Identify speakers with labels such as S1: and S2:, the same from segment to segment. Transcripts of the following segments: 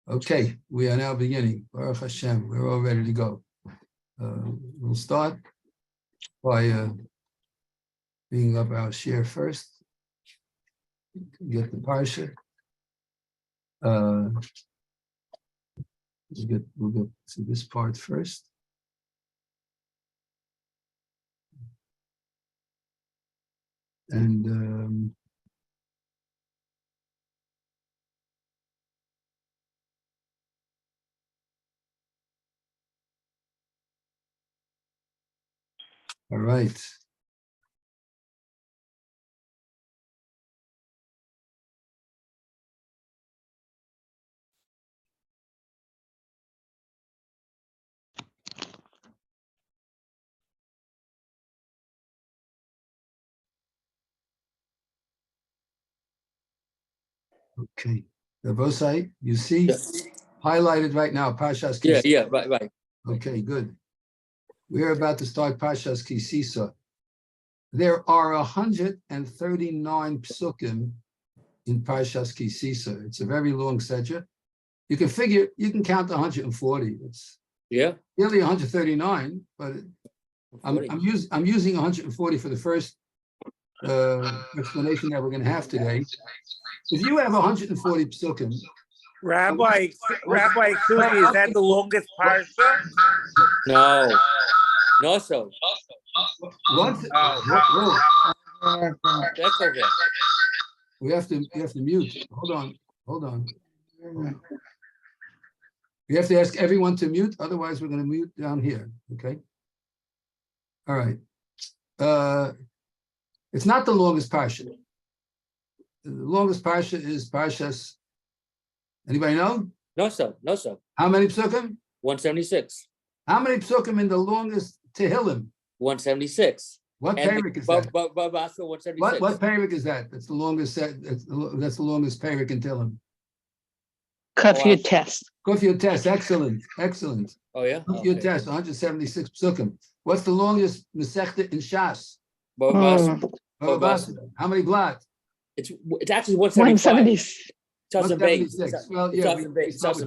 S1: Okay, we are now beginning. Baruch Hashem, we're all ready to go. We'll start by bringing up our Shiur first. Get the Parsha. We'll get to this part first. And all right. Okay. Rabosai, you see highlighted right now, Parshas Ki Sisa.
S2: Right.
S1: Okay, good. We're about to start Parshas Ki Sisa. There are 139 psukim in Parshas Ki Sisa. It's a very long section. You can figure, you can count 140. It's nearly 139, but I'm using 140 for the first explanation that we're going to have today. If you have 140 psukim,
S3: Rabbi, excuse me, is that the longest parsha?
S2: No, so.
S1: What?
S2: That's okay.
S1: You have to mute. Hold on. We have to ask everyone to mute, otherwise we're going to mute down here. Okay. All right. It's not the longest parsha. The longest parsha is Parshas. Anybody know?
S2: No, sir.
S1: How many psukim?
S2: 176.
S1: How many psukim in the longest Tehillim?
S2: 176.
S1: What parak is that?
S2: But 176.
S1: What parak is that? That's the longest set. That's the longest parak in Tehillim.
S4: Kuf Yud Tes.
S1: Kuf Yud Tes. Excellent.
S2: Oh yeah.
S1: Kuf Yud Tes. 176 psukim. What's the longest Masechta in Shas?
S2: Baba
S1: Basra. How many blot?
S2: It's actually 176.
S1: 176. Well, yeah,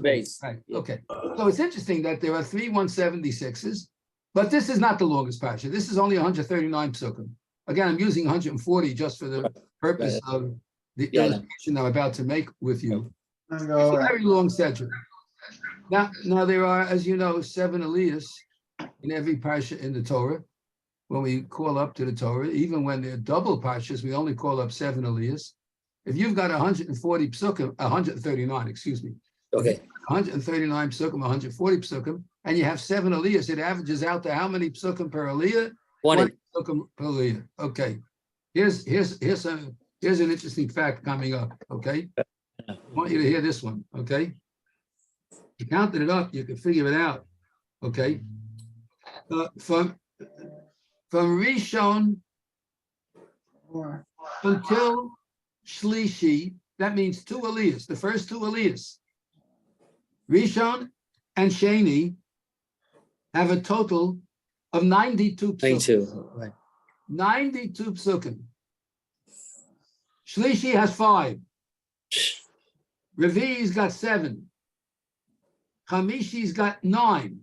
S2: base.
S1: Right. Okay. So it's interesting that there are 3 176s, but this is not the longest parsha. This is only 139 psukim. Again, I'm using 140 just for the purpose of the illustration I'm about to make with you. It's a very long section. Now there are, as you know, 7 aliyahs in every parsha in the Torah. When we call up to the Torah, even when they're double parshas, we only call up 7 aliyahs. If you've got 140 psukim, 139, excuse me.
S2: Okay.
S1: 139 psukim, 140 psukim, and you have 7 aliyahs, it averages out to how many psukim per aliyah?
S2: 20
S1: psukim per aliyah. Okay. Here's an interesting fact coming up. Okay. I want you to hear this one. Okay. You counted it up, you can figure it out. Okay. From Rishon until Shlishi, that means 2 aliyahs, the first 2 aliyahs. Rishon and Sheni have a total of 92 psukim. 92 psukim. Shlishi has 5. Revi's got 7. Chamishi's got 9.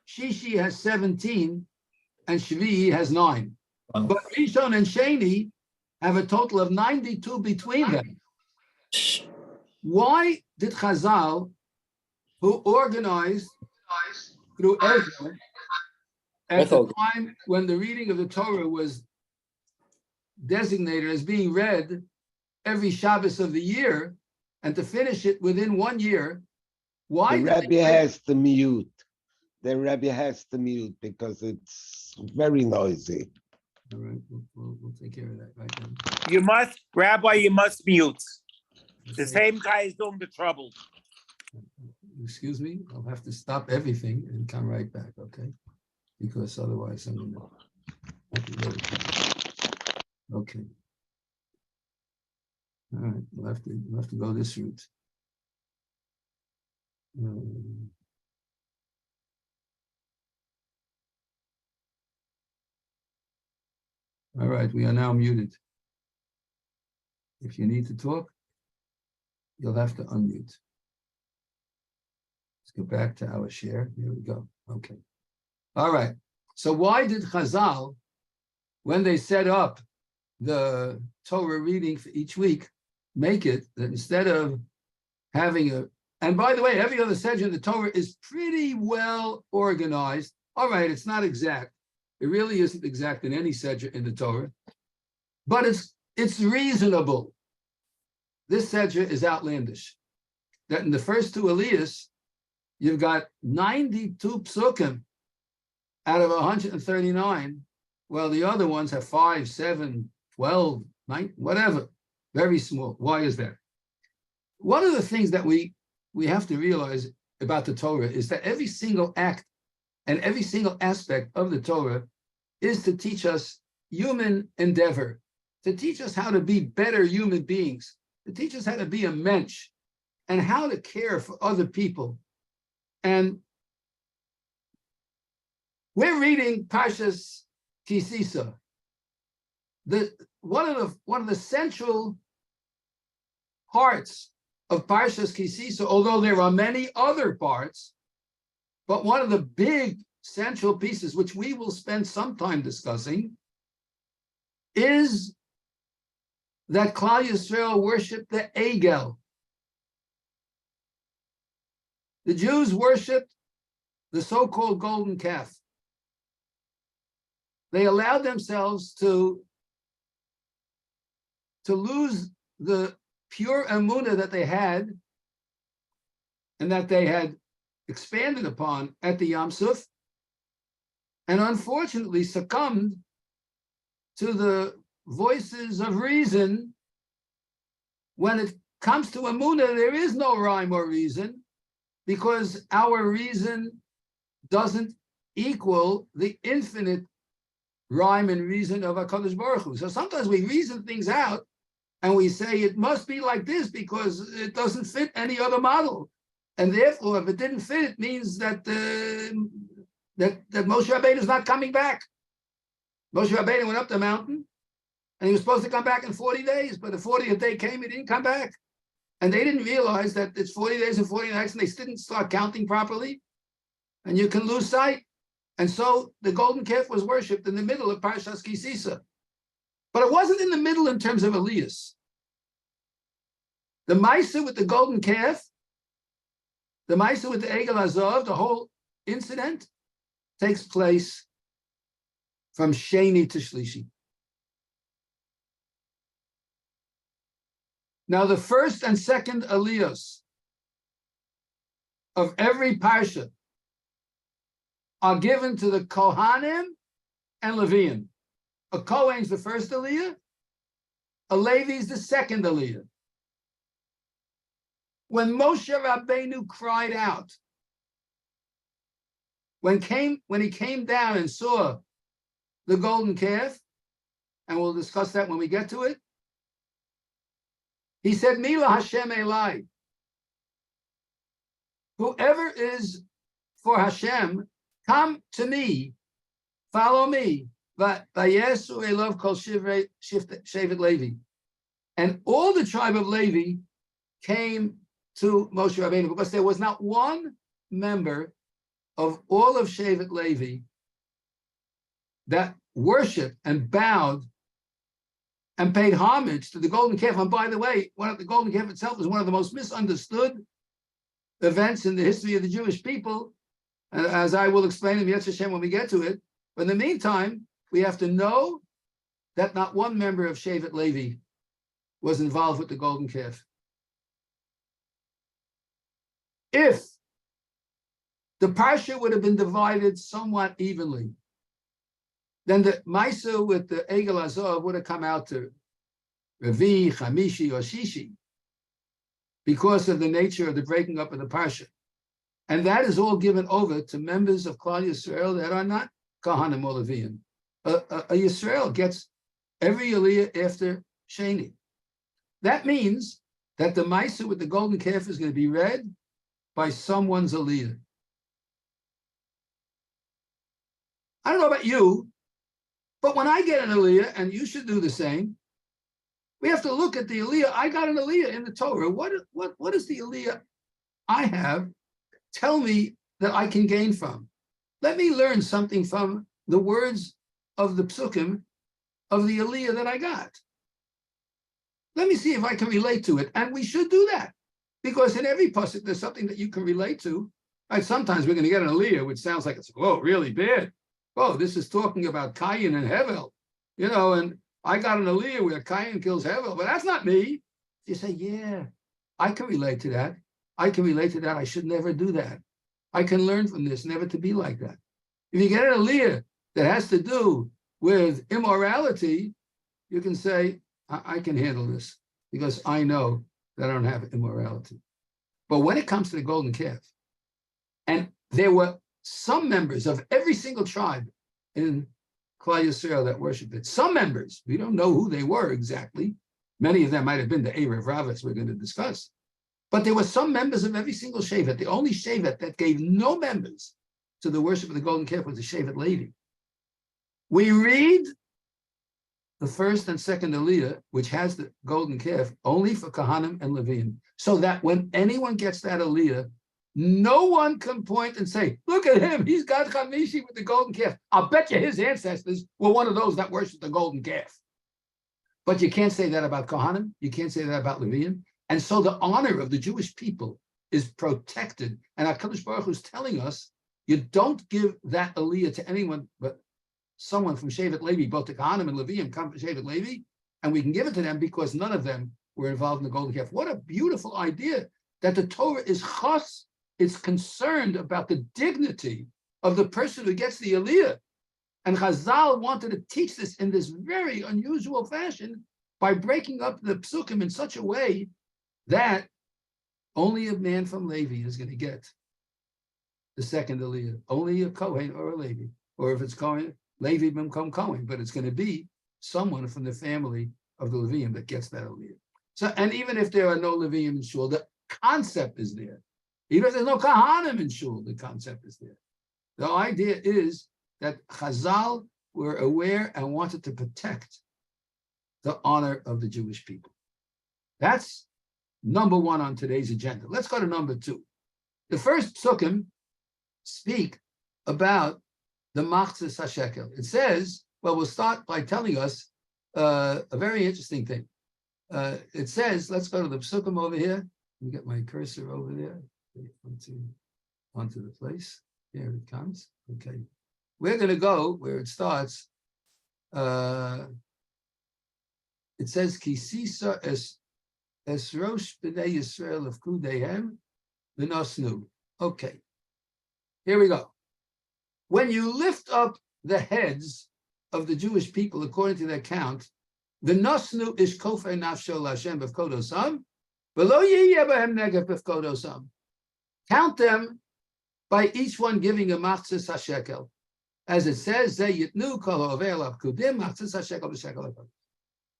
S1: Shishi has 17. And Shvi has 9. But Rishon and Sheni have a total of 92 between them. Why did Chazal, who organized through Ezra, at the time when the reading of the Torah was designated as being read every Shabbos of the year, and to finish it within 1 year, why?
S5: The Rebbe has to mute. The Rebbe has to mute because it's very noisy.
S1: All right, we'll take care of that right now.
S3: You must mute. The same guy is doing the trouble.
S1: Excuse me, I'll have to stop everything and come right back, okay? Because otherwise I'm gonna. Okay. All right, we'll have to go this route. All right, we are now muted. If you need to talk, You'll have to unmute. Let's go back to our share. Here we go. Okay. All right. So why did Chazal, when they set up the Torah reading for each week, make it that instead of having a, and by the way, every other section of the Torah is pretty well organized. All right, it's not exact. It really isn't exact in any section in the Torah, but it's reasonable. This section is outlandish. That in the first two Aliyahs, you've got 92 psukim out of 139, while the other ones have 5, 7, 12, 9, whatever, very small. Why is that? One of the things that we have to realize about the Torah is that every single act and every single aspect of the Torah is to teach us human endeavor, to teach us how to be better human beings, to teach us how to be a mensch, and how to care for other people. And we're reading Parshas Sisa. One of the central parts of Parshas Sisa, although there are many other parts, but one of the big central pieces, which we will spend some time discussing, is that Klal Yisrael worshiped the Egel. The Jews worshipped the so-called golden calf. They allowed themselves to lose the pure emunah that they had and that they had expanded upon at the Yam Suf, and unfortunately succumbed to the voices of reason. When it comes to emunah, there is no rhyme or reason, because our reason doesn't equal the infinite rhyme and reason of HaKadosh Baruch Hu. So sometimes we reason things out and we say it must be like this because it doesn't fit any other model. And therefore, if it didn't fit, it means that that Moshe Rabbeinu is not coming back. Moshe Rabbeinu went up the mountain and he was supposed to come back in 40 days, but the 40th day came, he didn't come back. And they didn't realize that it's 40 days and 40 nights, and they didn't start counting properly. And you can lose sight. And so the golden calf was worshipped in the middle of Parshas Sisa. But it wasn't in the middle in terms of Elias. The Maisa with the golden calf, the Maisa with the Egel Azov, the whole incident takes place from Sheni to Shlishi. Now, the first and second Aliyos of every Parsha are given to the Kohanim and Leviim. A Kohen's the first Aliyah, a Levi's the second Aliyah. When Moshe Rabbeinu cried out, when he came down and saw the golden calf, and we'll discuss that when we get to it, he said, Mila Hashem Elai. Whoever is for Hashem, come to me, follow me. Vayesu Elov Kol Shevet Levi. And all the tribe of Levi came to Moshe Rabbeinu because there was not one member of all of Shevet Levi that worshipped and bowed and paid homage to the golden calf. And by the way, the golden calf itself is one of the most misunderstood events in the history of the Jewish people, as I will explain in Yetz Hashem when we get to it. But in the meantime, we have to know that not one member of Shevet Levi was involved with the golden calf. If the Parsha would have been divided somewhat evenly, then the Maisa with the Egel Azov would have come out to Revi, Chamishi, or Shishi because of the nature of the breaking up of the Parsha. And that is all given over to members of Klal Yisrael that are not Kohanim or Leviim. A Yisrael gets every Aliyah after Sheni. That means that the Maisa with the golden calf is going to be read by someone's Aliyah. I don't know about you, but when I get an Aliyah, and you should do the same, We have to look at the aliyah. I got an aliyah in the Torah. What is the aliyah I have? Tell me that I can gain from. Let me learn something from the words of the psukim of the aliyah that I got. Let me see if I can relate to it. And we should do that. Because in every pasuk, there's something that you can relate to. Right? Sometimes we're going to get an aliyah, which sounds like it's, oh, really bad. Oh, this is talking about Cain and Hevel. And I got an aliyah where Cain kills Hevel, but that's not me. You say, yeah, I can relate to that. I can relate to that. I should never do that. I can learn from this, never to be like that. If you get an aliyah that has to do with immorality, you can say, I can handle this because I know that I don't have immorality. But when it comes to the golden calf, and there were some members of every single tribe in Klal Yisrael that worshiped it. Some members, we don't know who they were exactly. Many of them might have been the Erev Ravas we're going to discuss. But there were some members of every single Shevet. The only Shevet that gave no members to the worship of the golden calf was the Shevet Levi. We read the first and second aliyah, which has the golden calf, only for Kohanim and Leviim, so that when anyone gets that aliyah, no one can point and say, look at him, he's got Chamishi with the golden calf. I'll bet you his ancestors were one of those that worshiped the golden calf. But you can't say that about Kohanim, you can't say that about Leviim. And so the honor of the Jewish people is protected. And HaKadosh Baruch Hu is telling us, you don't give that aliyah to anyone but someone from Shevet Levi. Both the Kohanim and Leviim come from Shevet Levi, and we can give it to them because none of them were involved in the golden calf. What a beautiful idea that the Torah is chas. It's concerned about the dignity of the person who gets the aliyah. And Chazal wanted to teach this in this very unusual fashion by breaking up the psukim in such a way that only a man from Levi is going to get the second aliyah. Only a Kohen or a Levi. Or if it's Kohen, Levi become Kohen, but it's going to be someone from the family of the Leviim that gets that aliyah. So, and even if there are no Leviim in shul, the concept is there. Even if there's no Kohanim in shul, the concept is there. The idea is that Chazal were aware and wanted to protect the honor of the Jewish people. That's number one on today's agenda. Let's go to number two. The first psukim speak about the machzis hashekel. It says, well, we'll start by telling us a very interesting thing. It says, let's go to the psukim over here. Let me get my cursor over there onto the place. Here it comes. Okay. We're going to go where it starts. It says, Ki Sisa es rosh b'nei Yisrael of kudehem v'nosnu. Okay. Here we go. When you lift up the heads of the Jewish people according to their count, the nosnu is kofei nafsho l'Hashem b'vkodosam, v'lo yiyeh b'hem negev b'vkodosam. Count them by each one giving a machzis hashekel. As it says, Ze yitnu kol ha'ovei alav kudim machzis hashekel b'shekel hakodesh.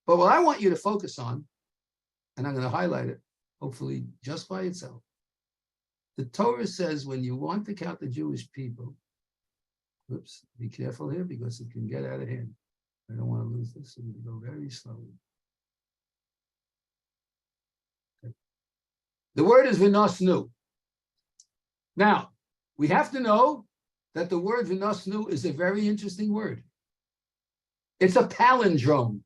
S1: But what I want you to focus on, and I'm going to highlight it, hopefully just by itself, the Torah says when you want to count the Jewish people, oops, be careful here because it can get out of hand. I don't want to lose this, so we go very slowly. Okay. The word is v'nosnu. Now, we have to know that the word v'nosnu is a very interesting word. It's a palindrome.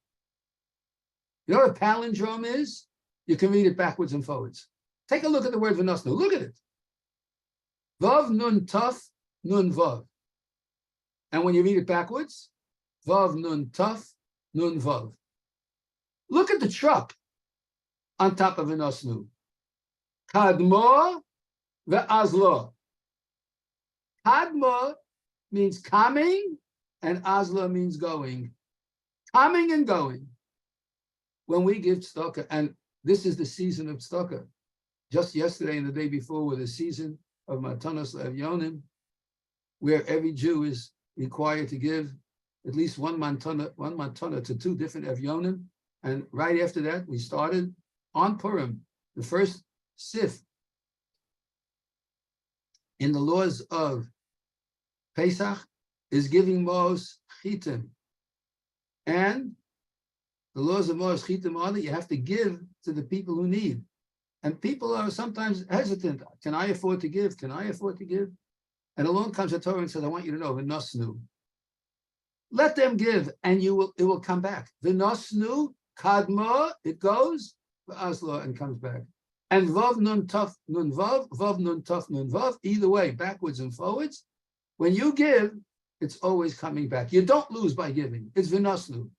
S1: You know what a palindrome is? You can read it backwards and forwards. Take a look at the word v'nosnu. Look at it. Vav nun taf nun vav. And when you read it backwards, vav nun taf nun vav. Look at the truck on top of v'nosnu. Kadmo ve'azlo. Kadmo means coming, and azlo means going. Coming and going. When we give tzedakah, and this is the season of tzedakah. Just yesterday and the day before were the season of Matanos Evyonim, where every Jew is required to give at least one matana to two different Evyonim. And right after that, we started on Purim, the first sif in the laws of Pesach is giving mos chitim. And The laws of Moshe Chitim are that you have to give to the people who need. And people are sometimes hesitant. Can I afford to give? Can I afford to give? And along comes the Torah and says, I want you to know, v'nosnu. Let them give, and it will come back. V'nosnu, kadma, it goes, v'asla, and comes back. And vav nun taf nun vav nun taf nun vav, either way, backwards and forwards. When you give, it's always coming back. You don't lose by giving. It's v'nosnu.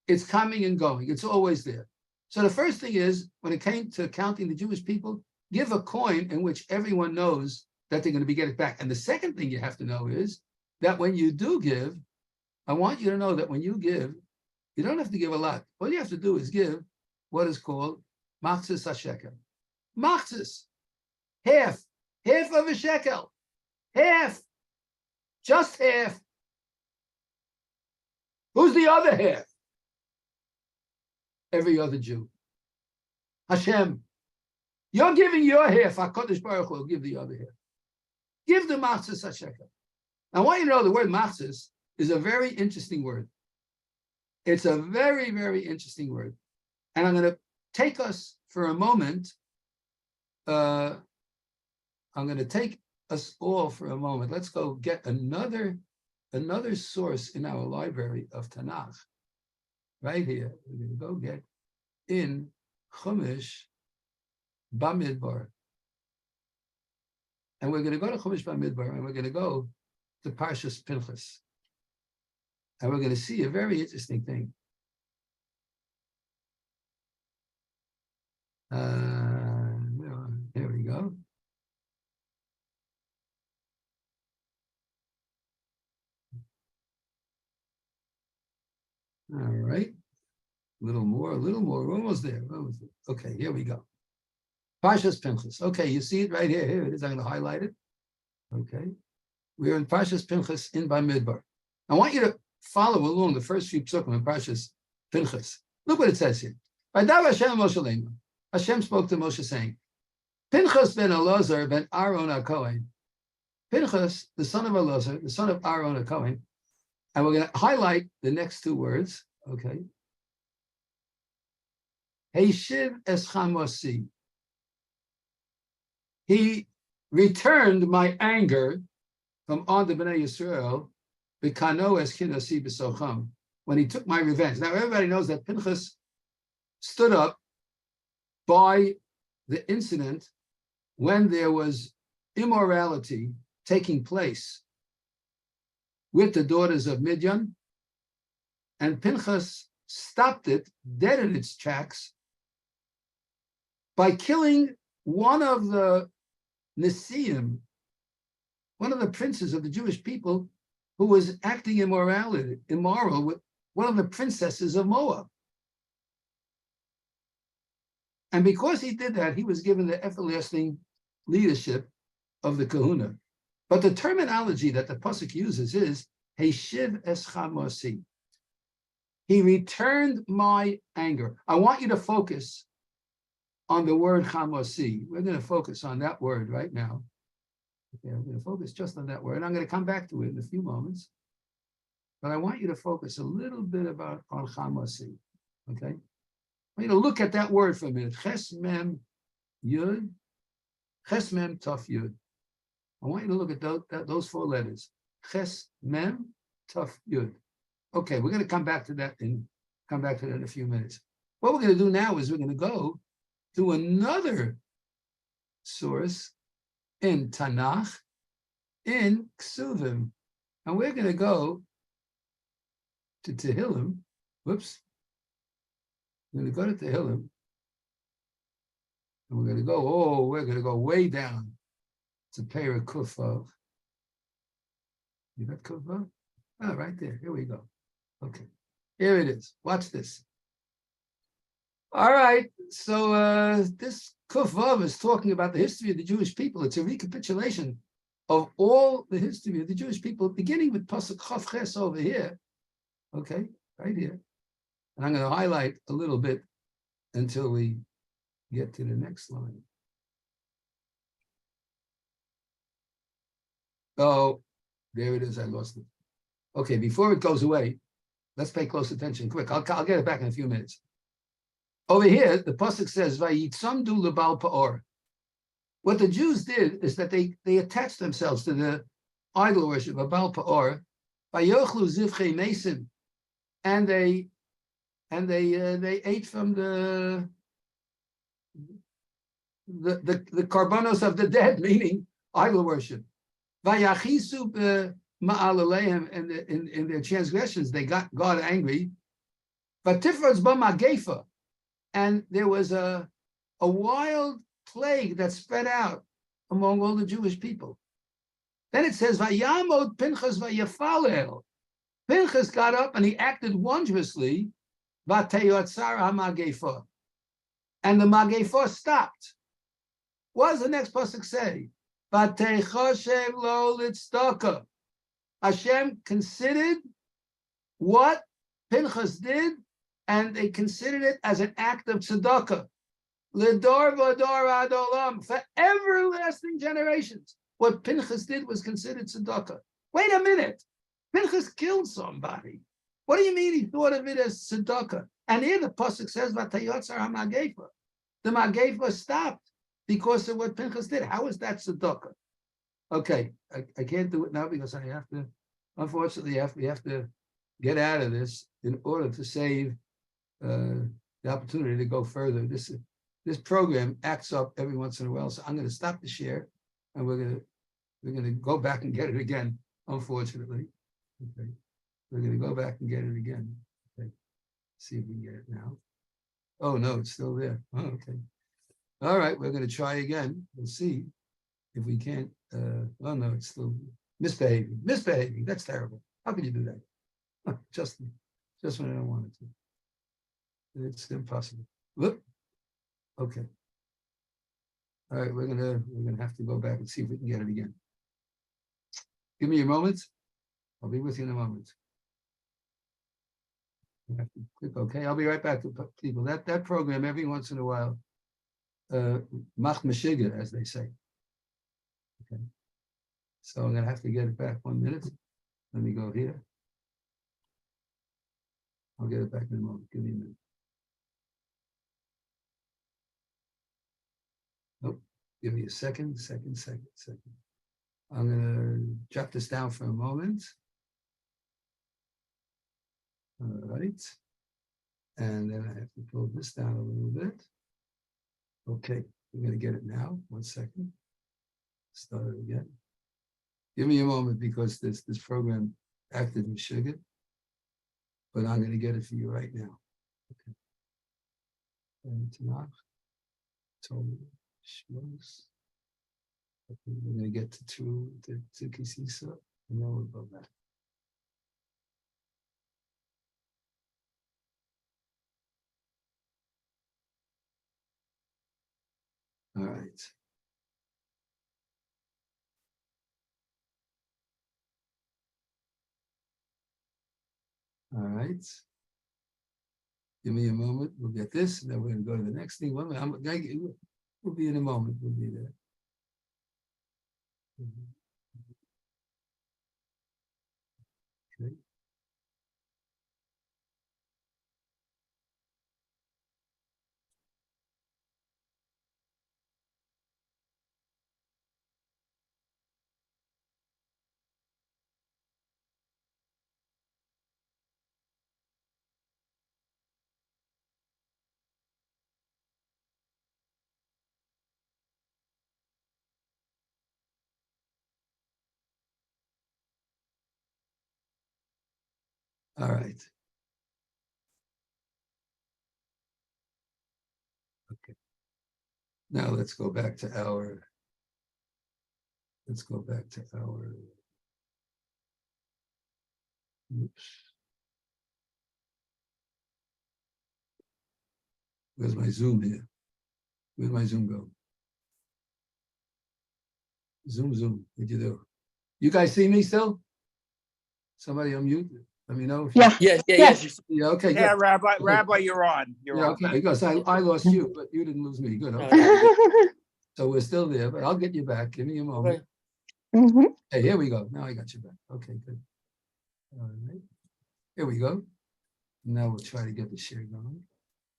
S1: It's coming and going. It's always there. So the first thing is, when it came to counting the Jewish people, give a coin in which everyone knows that they're going to be getting it back. And the second thing you have to know is that when you do give, I want you to know that when you give, you don't have to give a lot. All you have to do is give what is called machzis hashekel. Machzis, half of a shekel, half, just half. Who's the other half? Every other Jew. Hashem. You're giving your half. HaKadosh Baruch Hu will give the other half. Give the machzis hashekel. I want you to know the word machzis is a very interesting word. It's a very, very interesting word. And I'm going to take us for a moment. I'm going to take us all for a moment. Let's go get another source in our library of Tanakh. Right here, we're going to go get in Chumash Bamidbar. And we're going to go to Chumash Bamidbar, and we're going to go to Parshas Pinchas. And we're going to see a very interesting thing. Here we go. All right. A little more. We're almost there. Okay, here we go. Parshas Pinchas. Okay, you see it right here. Here it is. I'm going to highlight it. Okay. We're in Parshas Pinchas in Bamidbar. I want you to follow along the first few psukim in Parshas Pinchas. Look what it says here. Hashem spoke to Moshe saying, Pinchas ben Elazar ben Aaron HaKohen. Pinchas, the son of Elazar, the son of Aaron HaKohen. And we're going to highlight the next two words, okay? Heishiv es chamosi. He returned my anger from on the Bnei Yisrael, b'kano es kinasi b'socham, when he took my revenge. Now, everybody knows that Pinchas stood up by the incident when there was immorality taking place with the daughters of Midian, and Pinchas stopped it dead in its tracks by killing one of the Nesiim, one of the princes of the Jewish people, who was acting immoral with one of the princesses of Moab. And because he did that, he was given the everlasting leadership of the kahuna. But the terminology that the pasuk uses is Heishiv es chamosi. He returned my anger. I want you to focus on the word chamosi. We're going to focus on that word right now. Okay, I'm going to focus just on that word. I'm going to come back to it in a few moments. But I want you to focus a little bit on chamosi. Okay? I want you to look at that word for a minute. Ches mem yud. Ches mem taf yud. I want you to look at those four letters. Ches mem taf yud. Okay, we're going to come back to that in a few minutes. What we're going to do now is we're going to go to another source in Tanakh, in Ksuvim, and we're going to go to Tehillim. Whoops. We're going to go to Tehillim, and we're going to go way down to Perek Kuf Vav. You got Kuf Vav? Oh, right there. Here we go. Okay. Here it is. Watch this. All right. So this Kuf Vav is talking about the history of the Jewish people. It's a recapitulation of all the history of the Jewish people, beginning with Pasuk Chav Ches over here. Okay, right here. And I'm going to highlight a little bit until we get to the next line. Oh, there it is. I lost it. Okay, before it goes away, let's pay close attention. Quick, I'll get it back in a few minutes. Over here, the pasuk says, "Vayitzamdu lebal pa'or." What the Jews did is that they attached themselves to the idol worship of Baal Pa'or, vayochlu zivchei mesim, and they ate from the karbanos of the dead, meaning idol worship. Vayachisu ma'alalehem, and in their transgressions they got God angry. Vatifraz b'magefa, and there was a wild plague that spread out among all the Jewish people. Then it says, "Vayamod Pinchas vayafalel." Pinchas got up and he acted wondrously. Vateyotzar hamagefa, and the magefa stopped. What does the next pasuk say? Vatechoshev lo litzdaka. Hashem considered what Pinchas did, and they considered it as an act of tzedakah. L'dor v'dor ad olam, for everlasting generations. What Pinchas did was considered tzedakah. Wait a minute, Pinchas killed somebody. What do you mean he thought of it as tzedakah? And here the pasuk says, "Vatayotzar hamagefa." The magefa stopped because of what Pinchas did. How is that tzedakah? Okay, I can't do it now because I have to. Unfortunately, we have to get out of this in order to save the opportunity to go further. This program acts up every once in a while, so I'm going to stop the share, and we're going to go back and get it again. Unfortunately, okay, we're going to go back and get it again. Okay, see if we can get it now. Oh no, it's still there. Oh, okay, all right, we're going to try again. We'll see if we can't. Oh no, it's still misbehaving. Misbehaving. That's terrible. How can you do that? Just when I don't want it to. It's impossible. Look. Okay. All right, we're gonna have to go back and see if we can get it again. Give me a moment. I'll be with you in a moment. I have to click OK. I'll be right back to people. That program every once in a while, mach meshiga, as they say. Okay. So I'm gonna have to get it back 1 minute. Let me go here. I'll get it back in a moment. Give me a minute. Nope. Give me a second. I'm gonna jot this down for a moment. All right. And then I have to pull this down a little bit. Okay, we're gonna get it now. 1 second. Start it again. Give me a moment because this program acted in sugar, but I'm gonna get it for you right now. Okay. And Tanakh, Torah. We're going to get to Sisa, and then we'll go back. All right. All right. Give me a moment. We'll get this, and then we're going to go to the next thing. We'll be in a moment. We'll be there. Okay. All right. Okay. Now let's go back to our. Oops. Where's my Zoom here? Where'd my Zoom go? Zoom. What'd you do? You guys see me still? Somebody unmute? Let me know.
S2: Yes.
S1: Yeah. Okay.
S3: Yeah,
S1: Good.
S3: Rabbi, you're on. You're on.
S1: Okay. Because I lost you, but you didn't lose me. Good.
S2: No,
S1: Okay.
S2: no.
S1: So we're still there, but I'll get you back. Give me a moment.
S2: Okay.
S1: Hey, here we go. Now I got you back. Okay, good. All right. Here we go. Now we'll try to get the share going.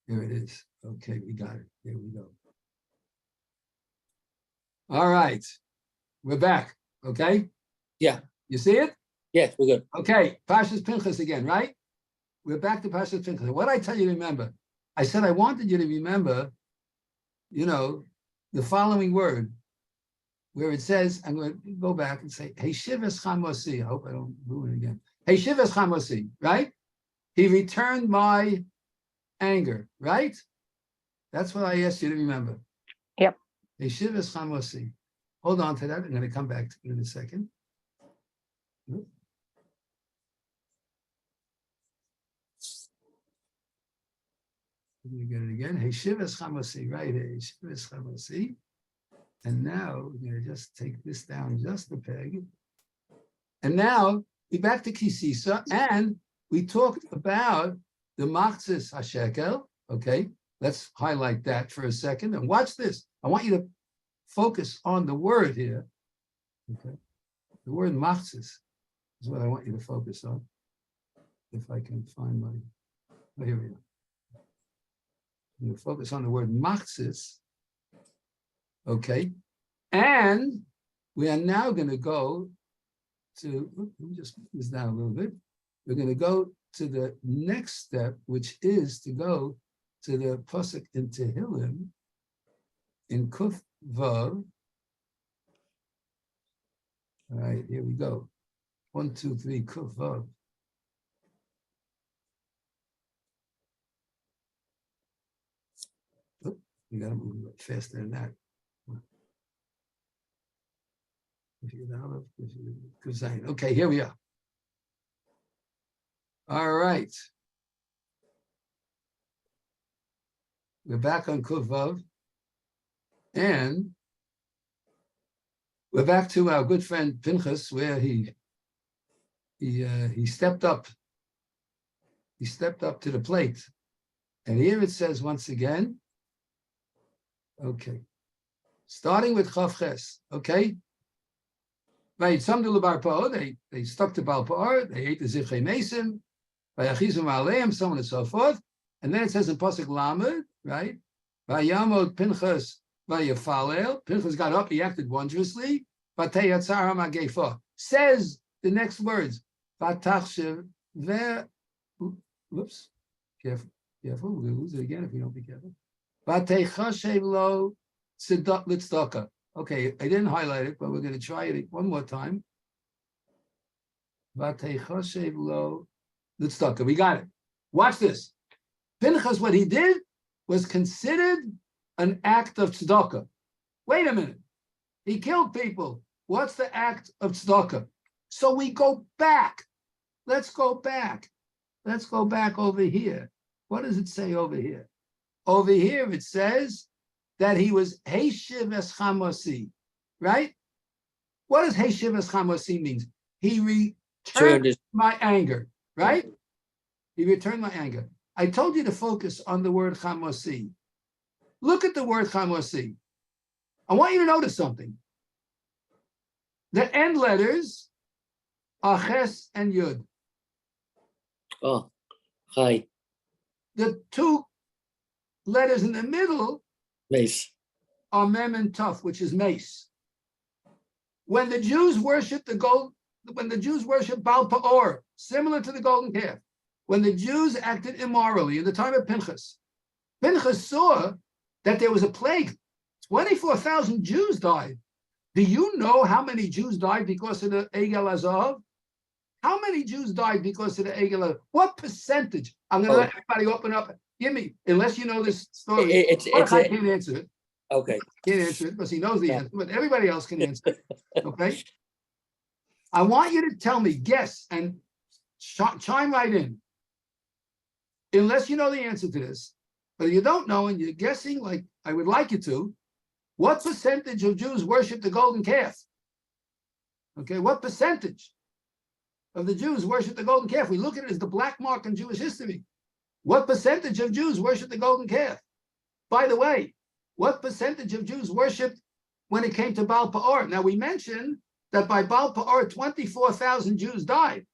S1: Here it is. Okay, we got it. There we go. All right. We're back. Okay?
S2: Yeah.
S1: You see it?
S2: Yes, we're good.
S1: Okay. Parshas Pinchas again, right? We're back to Parshas Pinchas. What I tell you to remember, I said I wanted you to remember, the following word, where it says, I'm going to go back and say, Hey Shivas Chamosi. I hope I don't ruin it again. Hey Shivas Chamosi, right? He returned my anger, right? That's what I asked you to remember.
S4: Yep.
S1: Hey Shivas Chamosi. Hold on to that. I'm going to come back to it in a second. Let me get it again. Hey Shivas Chamosi, right? Hey Shivas Chamosi. And now we're going to just take this down just a peg. And now we're back to Sisa, and we talked about the Machzis HaShekel. Okay, let's highlight that for a second. And watch this. I want you to focus on the word here. Okay, the word Machzis is what I want you to focus on. If I can find my, oh, here we go. I'm going to focus on the word Machzis. Okay, and we are now going to go to, let me just put this down a little bit. We're going to go to the next step, which is to go to the Pasuk in Tehillim in Kuf Vav. All right, here we go. 1, 2, 3, Kuf Vav. Oh, you got to move a bit faster than that. Okay, here we are. All right. We're back on Kuf Vav. And we're back to our good friend Pinchas, where he stepped up. He stepped up to the plate. And here it says once again, okay, starting with Chav Ches, okay? Right, some do Bar Pa'or, they stuck to Baal Pa'or, they ate the Zichrei Mason, by Achizum Aleim, so on and so forth. And then it says in Pasuk Lamed, right? Vayamod Pinchas Vayafalel. Pinchas got up, he acted wondrously. Vatei Magefa. Says the next words. Vatachshev ve. Whoops. Careful. We're going to lose it again if we don't be careful. Vatei chashev lo tzedaka. Okay, I didn't highlight it, but we're going to try it one more time. Vatei chashev lo tzedaka. We got it. Watch this. Pinchas, what he did was considered an act of tzedakah. Wait a minute. He killed people. What's the act of tzedakah? So we go back. Let's go back. Let's go back over here. What does it say over here? Over here it says that he was Heishiv es Chamosi, right? What does Heishiv es Chamosi means? He returned my anger, right? He returned my anger. I told you to focus on the word Chamosi. Look at the word Chamosi. I want you to notice something. The end letters are Ches and Yud.
S2: Oh, hi.
S1: The two letters in the middle
S2: Mace.
S1: are Mem and Tuf, which is mace. When the Jews worship Baal Pa'or, similar to the golden calf, when the Jews acted immorally in the time of Pinchas, Pinchas saw that there was a plague. 24,000 Jews died. Do you know how many Jews died because of the Egel Azav? How many Jews died because of the Egel Azav? What percentage? I'm going to let everybody open up. Give me, unless you know this story. I can't answer it.
S2: Okay.
S1: Can't answer it because he knows the answer, but everybody else can answer it. Okay? I want you to tell me, guess, and chime right in. Unless you know the answer to this, but if you don't know and you're guessing like I would like you to, what percentage of Jews worship the golden calf? Okay, what percentage of the Jews worship the golden calf? We look at it as the black mark in Jewish history. What percentage of Jews worship the golden calf? By the way, what percentage of Jews worshipped when it came to Baal Pa'or? Now, we mentioned that by Baal Pa'or, 24,000 Jews died.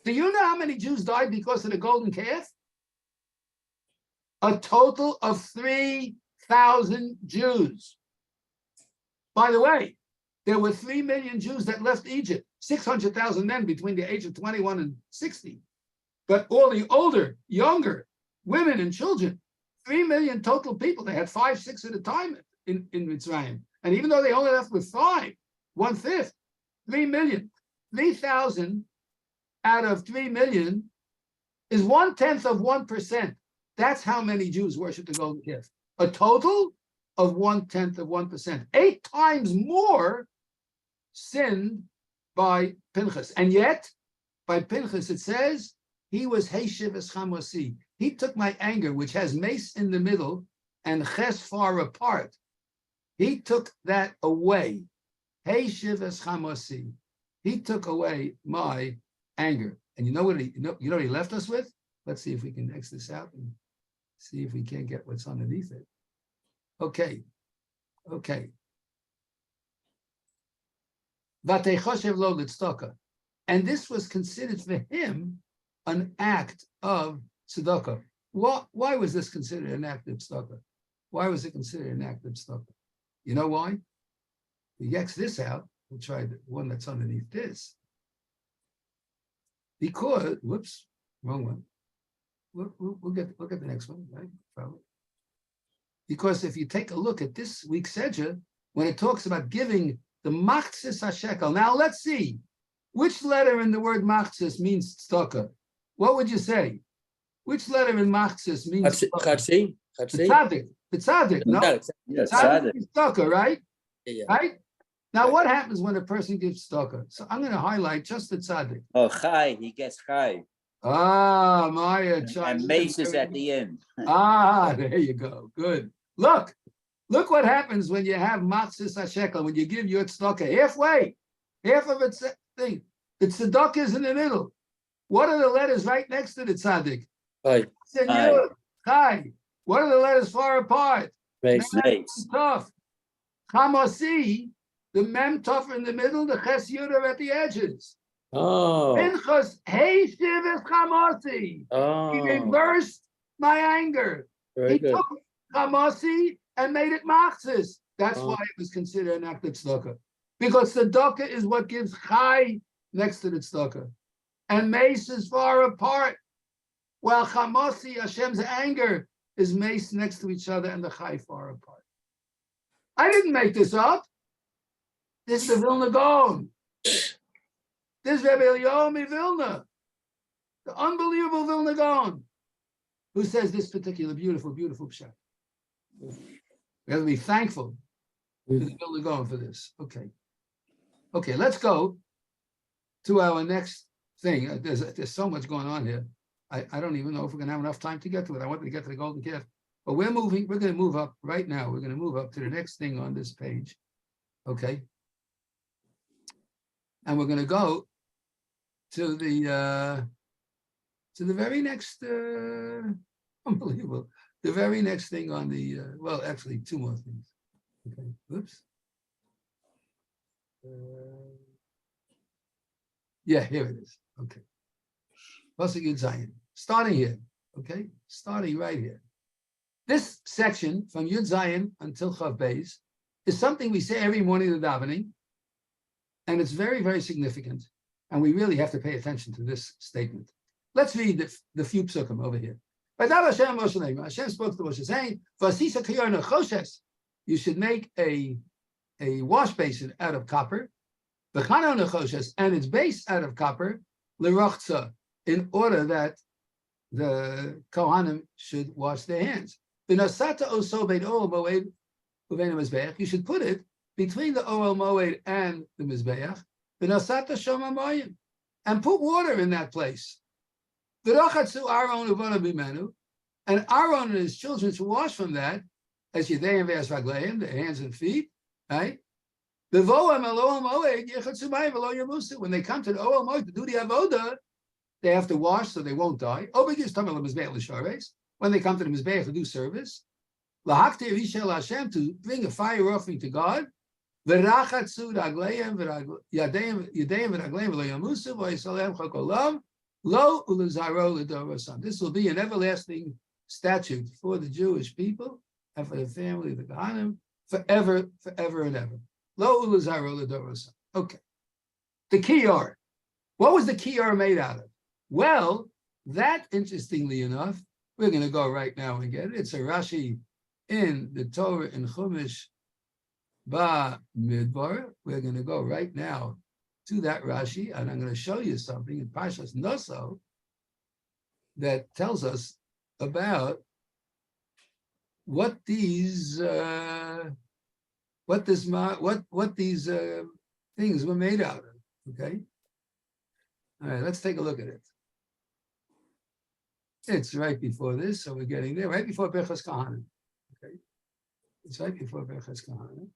S1: Do you know how many Jews died because of the golden calf? A total of 3,000 Jews. By the way, there were 3 million Jews that left Egypt, 600,000 men between the age of 21 and 60. But all the older, younger, women and children, 3 million total people. They had 5, 6 at a time in Mitzrayim. And even though they only left with 5, 1/5, 3 million, 3,000 out of 3 million is 1/10 of 1%. That's how many Jews worship the golden calf. A total of 1/10 of 1%. 8 times more sinned by Pinchas. And yet, by Pinchas, it says, he was Heishiv es Chamosi. He took my anger, which has mace in the middle and ches far apart. He took that away. Heishiv es Chamosi. He took away my anger. And you know what he left us with? Let's see if we can X this out and see if we can't get what's underneath it. Okay. Vatechoshev lo litzedakah. And this was considered for him an act of tzedakah. Why was this considered an act of tzedakah? Why was it considered an act of tzedakah? You know why? We X this out. We'll try the one that's underneath this. Because, whoops, wrong one. We'll get the next one, right? Probably. Because if you take a look at this week's Sedja, when it talks about giving the machzis hashekel. Now let's see, which letter in the word machzis means tzedakah? What would you say? Which letter in machzis means tzedakah? The tzaddik, no? Tzaddik is tzedakah, right?
S2: Yeah.
S1: Right? Now what happens when a person gives tzedakah? So I'm going to highlight just the tzaddik.
S6: Oh, chai, he gets chai.
S1: Ah, Maya.
S6: And mace is at the end.
S1: Ah, there you go. Good. Look what happens when you have machzis hashekel, when you give your tzedakah halfway, half of its thing. The tzedakah is in the middle. What are the letters right next to the tzaddik?
S2: Chai.
S1: Chai. What are the letters far apart?
S2: Mace.
S1: Tough. Chamosi, the mem tough in the middle, the ches yud are at the edges.
S2: Oh.
S1: Pinchas, hey shiv es chamosi. He
S2: Oh.
S1: reversed my anger.
S2: Very
S1: He
S2: good.
S1: took Chamosi and made it machzis. That's why it was considered an act of tzedakah. Because tzedakah is what gives chai next to the tzedakah. And mace is far apart. While Chamosi, Hashem's anger, is mace next to each other and the chai far apart. I didn't make this up. This is the Vilna Gaon. This is Rebbe Eliyahu Vilna, the unbelievable Vilna Gaon, who says this particular beautiful pshat. We have to be thankful to the Vilna Gaon for this. Okay, let's go to our next thing. There's so much going on here. I don't even know if we're going to have enough time to get to it. I wanted to get to the golden calf, but we're going to move up right now. We're going to move up to the next thing on this page. Okay. And we're going to go to the very next, unbelievable, the very next thing on the, well, actually 2 more things. Okay, oops. Yeah, here it is. Okay. Pasuk Yud Zayin. Starting here. Okay, starting right here. This section from Yud Zayin until Chav Beis is something we say every morning in the davening, and it's very, very significant. And we really have to pay attention to this statement. Let's read the few psukim over here. Hashem spoke to Moshe saying, "Vasisa kiyarna choshes." You should make a wash basin out of copper, v'chana choshes, and its base out of copper, l'rochza, in order that the Kohanim should wash their hands. V'nosata oso bein oel moed uvein mizbeach. You should put it between the oel moed and the mizbeach. V'nosata shoma moyim, and put water in that place. V'rochatzu Aaron uvana bimenu, and Aaron and his children should wash from that, as Yedeim ve'as ragleim, the hands and feet, right? V'voam el oel moed yechatzu mayim v'lo yamusu. When they come to the oel moed to do the avoda, they have to wash so they won't die. When they come to the Mizbeach to do service, to bring a fire offering to God, Lo ulazaro l'dorosan. This will be an everlasting statute for the Jewish people and for the family of the Kohanim forever, forever and ever. Lo ulazaro l'dorosan. Okay. The Shiur. What was the Shiur made out of? Well, that, interestingly enough, we're going to go right now and get it. It's a Rashi in the Torah in Chumash Ba Midbar. We're going to go right now to that Rashi, and I'm going to show you something in Parshas Noso that tells us about what these things were made out of. Okay. All right, let's take a look at it. It's right before this, so we're getting there, right before Birchas Kohanim. Okay, it's right before Birchas Kohanim,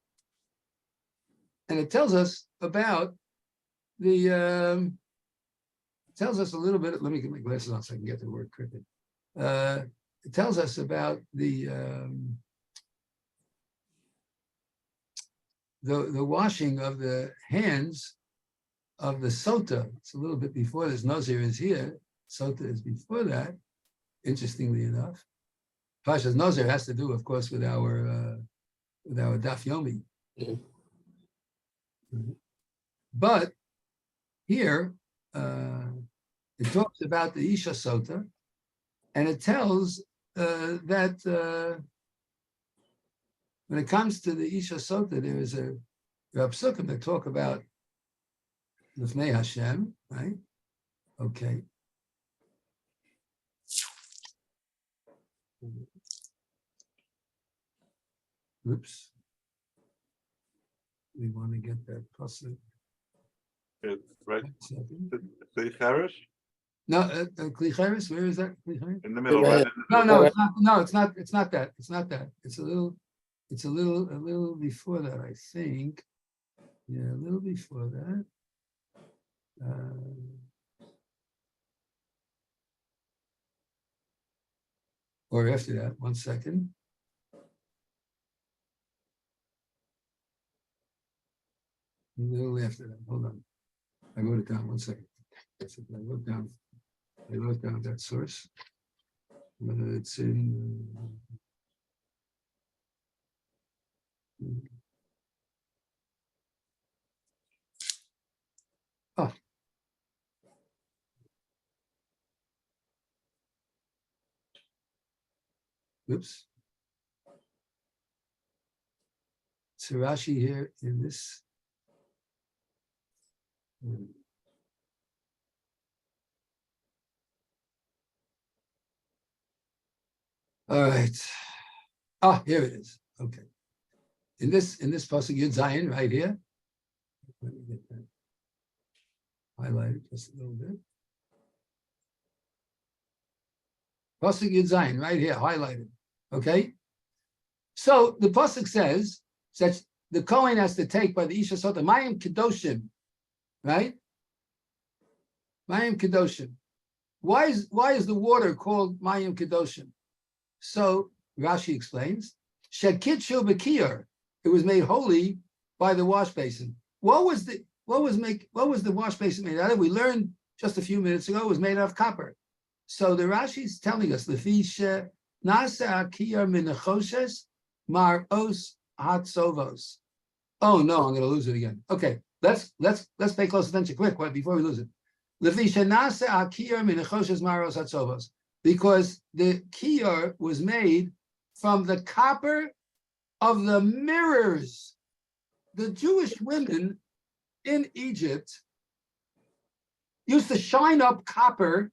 S1: and it tells us about the. It tells us a little bit. Let me get my glasses on so I can get the word quickly. It tells us about the washing of the hands of the sota. It's a little bit before this. Nazir is here. Sota is before that. Interestingly enough, Parshas Nazir has to do, of course, with our Daf Yomi. Mm-hmm. But here it talks about the Isha Sota, and it tells that when it comes to the Isha Sota, there is a Psukim that talk about Lifnei Hashem, right? Okay. Oops. We want to get that pasuk.
S7: It's right.
S1: Second.
S7: The Cherish
S1: No, Klicheres, where is that? Klicheres?
S7: in the middle, right?
S1: No, it's not. No, it's not. It's not that. It's not that. It's a little before that, I think. Yeah, a little before that. Or after that. 1 second. A little after that. Hold on. I wrote it down. 1 second. I wrote down that source. It's in. Oh. Oops. It's Rashi here in this. All right. Ah, here it is. Okay. In this pasuk Yud Zayin right here. Let me get that highlighted just a little bit. Pasuk Yud Zayin right here, highlighted. Okay. So the pasuk says that the Kohen has to take by the Isha Sota Mayim Kedoshim, right? Mayim Kedoshim. Why is the water called Mayim Kedoshim? So Rashi explains, Shekitshu B'Kiyor. It was made holy by the wash basin. What was the wash basin made out of? We learned just a few minutes ago it was made out of copper. So the Rashi is telling us Lefisha Nasa Kiyar Minachoshes Maros Hatzovos. Oh no, I'm going to lose it again. Okay, let's pay close attention, quick, before we lose it. Lefisha Nasa Kiyar Minachoshes Maros Hatzovos. Because the Shiur was made from the copper of the mirrors. The Jewish women in Egypt used to shine up copper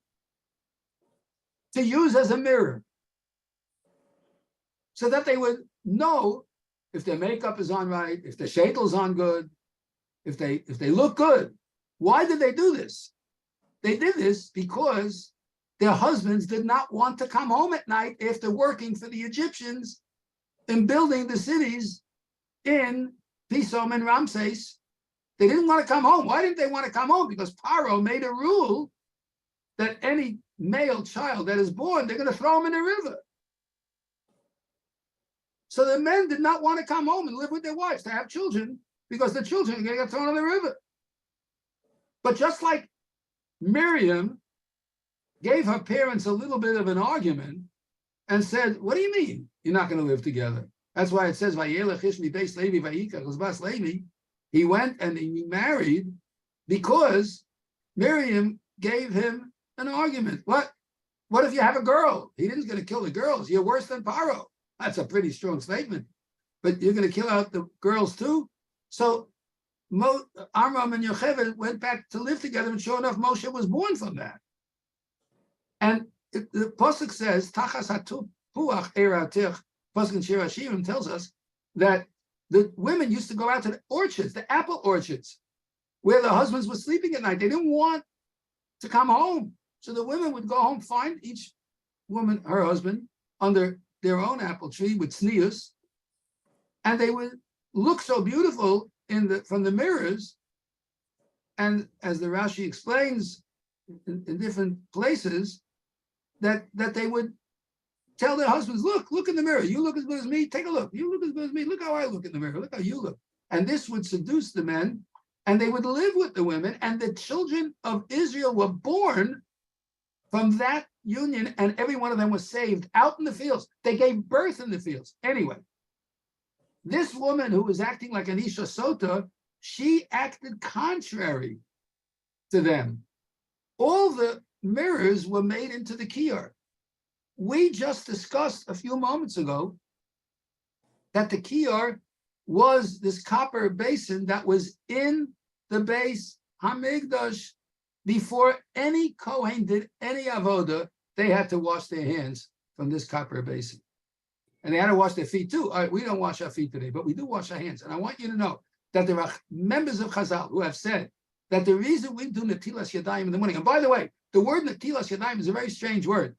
S1: to use as a mirror so that they would know if their makeup is on right, if their sheitel's on good, if they look good. Why did they do this? They did this because their husbands did not want to come home at night after working for the Egyptians in building the cities in Pithom and Ramses. They didn't want to come home. Why didn't they want to come home? Because Paro made a rule that any male child that is born, they're going to throw him in a river. So the men did not want to come home and live with their wives to have children because the children are going to get thrown in the river. But just like Miriam gave her parents a little bit of an argument and said, what do you mean you're not going to live together? That's why it says, "Vayelech ish mi beis Levi vayikach l'sbas Levi." He went and he married because Miriam gave him an argument. What if you have a girl? He didn't going to kill the girls. You're worse than Paro. That's a pretty strong statement. But you're going to kill out the girls too? So Amram and Yocheved went back to live together, and sure enough, Moshe was born from that. And the Pasuk says, Tachas hatupuach eratich, Pasuk in Shiur HaShirim tells us that the women used to go out to the orchards, the apple orchards, where the husbands were sleeping at night. They didn't want to come home. So the women would go home, find each woman, her husband, under their own apple tree with tznius, and they would look so beautiful from the mirrors. And as the Rashi explains in different places, that they would tell their husbands, look in the mirror. You look as good as me. Take a look. You look as good as me. Look how I look in the mirror. Look how you look. And this would seduce the men, and they would live with the women. And the children of Israel were born from that union, and every one of them was saved out in the fields. They gave birth in the fields. Anyway, this woman who was acting like an Isha Sota, she acted contrary to them. All the mirrors were made into the Kiyar. We just discussed a few moments ago that the Kiyar was this copper basin that was in the base Hamikdash. Before any Kohen did any avoda, they had to wash their hands from this copper basin. And they had to wash their feet too. All right, we don't wash our feet today, but we do wash our hands. And I want you to know that there are members of Chazal who have said that the reason we do Natilas Yadayim in the morning, and by the way, the word Natilas Yadayim is a very strange word.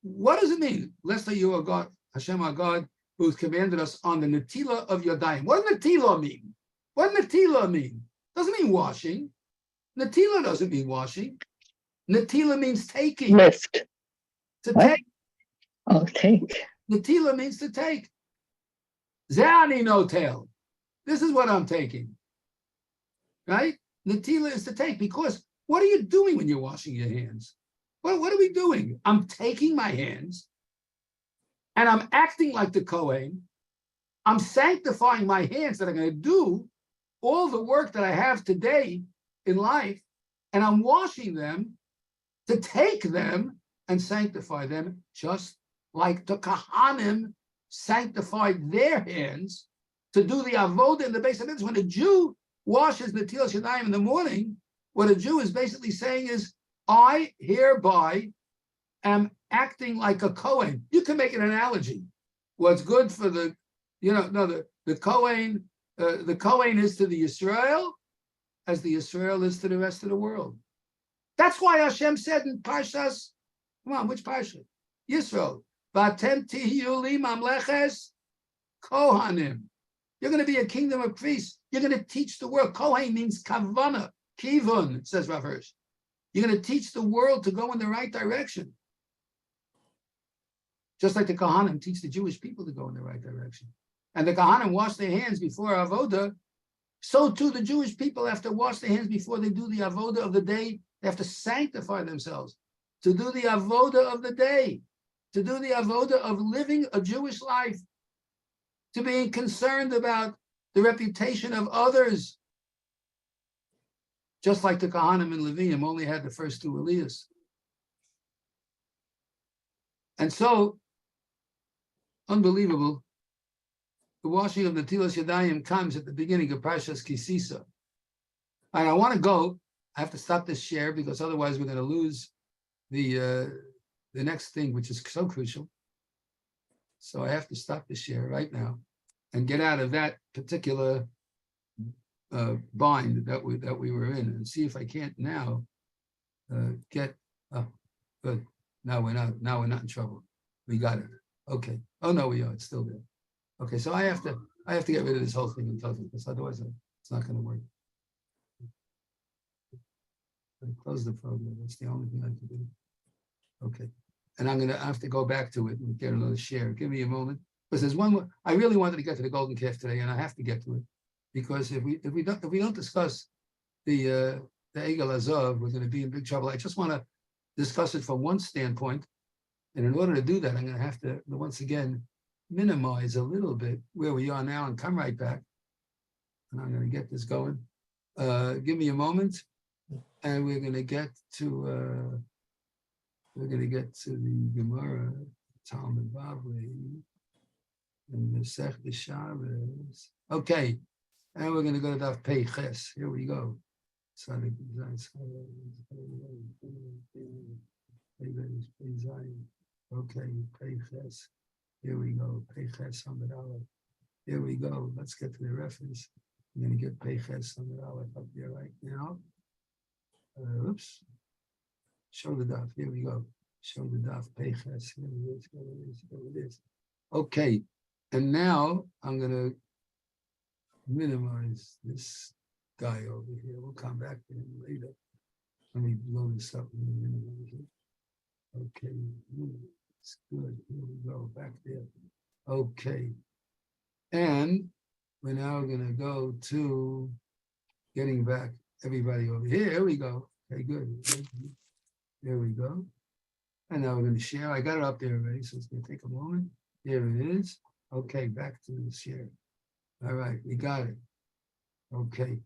S1: What does it mean? Lest you are God, Hashem our God, who's commanded us on the Natila of Yadayim. What does Natila mean? What does Natila mean? Doesn't mean washing. Natila doesn't mean washing. Natila means taking.
S4: Lift.
S1: To
S4: What?
S1: take.
S4: Oh, take.
S1: Natila means to take. Zani no tail. This is what I'm taking. Right? Natila is to take, because what are you doing when you're washing your hands? What are we doing? I'm taking my hands and I'm acting like the Kohen. I'm sanctifying my hands that are going to do all the work that I have today in life, and I'm washing them to take them and sanctify them, just like the Kahanim sanctified their hands to do the avodah in the base of it. When a Jew washes Natilas Yadayim in the morning, what a Jew is basically saying is, I hereby am acting like a Kohen. You can make an analogy. What's good for the Kohen, the Kohen is to the Yisrael as the Yisrael is to the rest of the world. That's why Hashem said in Parshas, come on, which Parsha? Yisrael. V'atem tihiyu li mamleches kohanim. You're going to be a kingdom of priests. You're going to teach the world. Kohen means kavana, kivun, says Rav Hirsch. You're going to teach the world to go in the right direction. Just like the Kohanim teach the Jewish people to go in the right direction. And the Kohanim wash their hands before Avodah. So too the Jewish people have to wash their hands before they do the Avodah of the day. They have to sanctify themselves to do the Avodah of the day, to do the Avodah of living a Jewish life, to being concerned about the reputation of others. Just like the Kohanim and Leviim only had the first two Aliyahs. And so, unbelievable, the washing of the Natilas Yadayim comes at the beginning of Parshas Sisa. And I want to go. I have to stop this share because otherwise we're going to lose the next thing, which is so crucial. So I have to stop the share right now and get out of that particular bind that we were in, and see if I can't now get. Oh, good. Now we're not in trouble. We got it. Okay. Oh no, we are. It's still there. Okay. So I have to get rid of this whole thing in total, because otherwise it's not going to work. I close the program. That's the only thing I can do. Okay. And I have to go back to it and get another share. Give me a moment, because there's one more. I really wanted to get to the golden calf today, and I have to get to it, because if we don't discuss the Egel Azov, we're going to be in big trouble. I just want to discuss it from one standpoint. And in order to do that, I'm going to have to, once again, minimize a little bit where we are now and come right back. And I'm going to get this going. Give me a moment. And we're going to get to the Gemara, Talmud Bavli, and the Masechta Shabbos. Okay. And we're going to go to Daf Pei Ches. Here we go. Okay, Pei Ches. Here we go. Pei Ches Amud Aleph. Here we go. Let's get to the reference. I'm going to get Pei Ches Amud Aleph up there right now. Oops. Show the Daf. Here we go. Show the Daf. Pei Ches. Here it is. Here it is. Here it is. Okay. And now I'm going to minimize this guy over here. We'll come back to him later. Let me blow this up and minimize it. Okay, it's good. Here we go, back there. Okay. And we're now going to go to getting back everybody over here. Here we go. Okay, good. There we go. And now we're going to share. I got it up there already, so it's going to take a moment. There it is. Okay, back to the share. All right, we got it. Okay.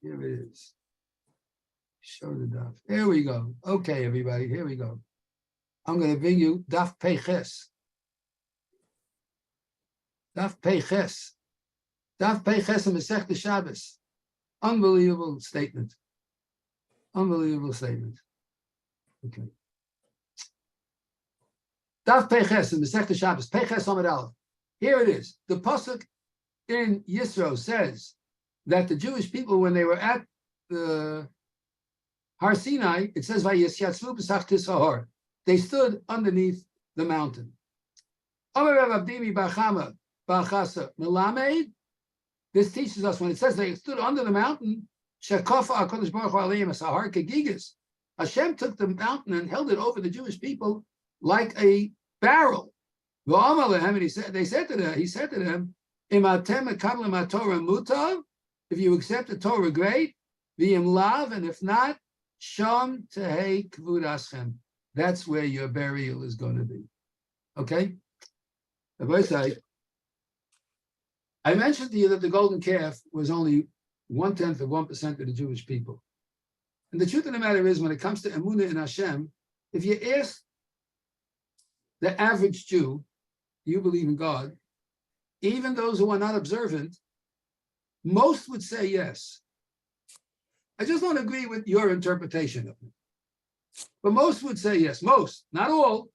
S1: Here it is. Show the Daf. Here we go. Okay, everybody, here we go. I'm going to bring you Daf Pei Ches. Daf Pei Ches. Daf Pei Ches and Masechta Shabbos. Unbelievable statement. Unbelievable statement. Okay. Daf Pei Ches and Masechta Shabbos. Pei Ches Amud Aleph. Here it is. The pasuk in Yisro says that the Jewish people, when they were at the Har Sinai, it says, "Vayisyatzvu b'sach tisahar." They stood underneath the mountain. Amar Rav Abdimi bar Chama bar Chasa Melamed. This teaches us when it says they stood under the mountain, Shekofa HaKadosh Baruch Hu Aleim Asahar Kegigas. Hashem took the mountain and held it over the Jewish people like a barrel. And he said to them, Imatem Mekablim HaTorah Mutav. If you accept the Torah, great. V'im lav, and if not, Sham Tehei Kvud Aschem. That's where your burial is going to be. Okay? I mentioned to you that the golden calf was only 1/10 of 1% of the Jewish people. And the truth of the matter is, when it comes to Emunah in Hashem, if you ask the average Jew, you believe in God, even those who are not observant, most would say yes. I just don't agree with your interpretation of it. But most would say yes. Most, not all,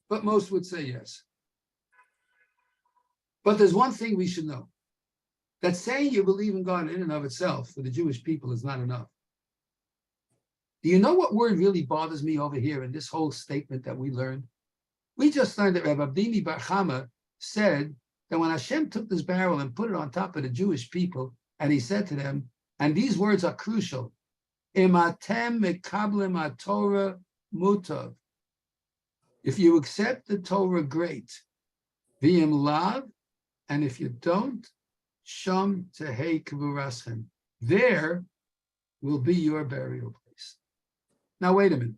S1: but most would say yes. But there's one thing we should know. That saying you believe in God in and of itself for the Jewish people is not enough. Do you know what word really bothers me over here in this whole statement that we learned? We just learned that Rav Abdimi bar Chama said that when Hashem took this barrel and put it on top of the Jewish people, and he said to them, and these words are crucial, Imatem mekablim haTorah mutav. If you accept the Torah, great. V'im lav, and if you don't, sham tehei kavuraschem. There will be your burial place. Now wait a minute.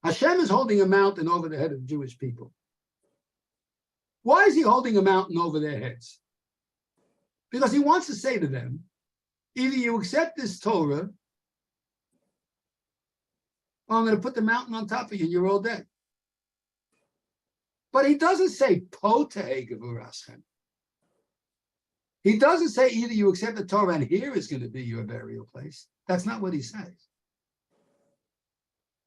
S1: Hashem is holding a mountain over the head of the Jewish people. Why is he holding a mountain over their heads? Because he wants to say to them, either you accept this Torah, or I'm going to put the mountain on top of you and you're all dead. But he doesn't say, Po tehei kavuraschem. He doesn't say either you accept the Torah and here is going to be your burial place. That's not what he says.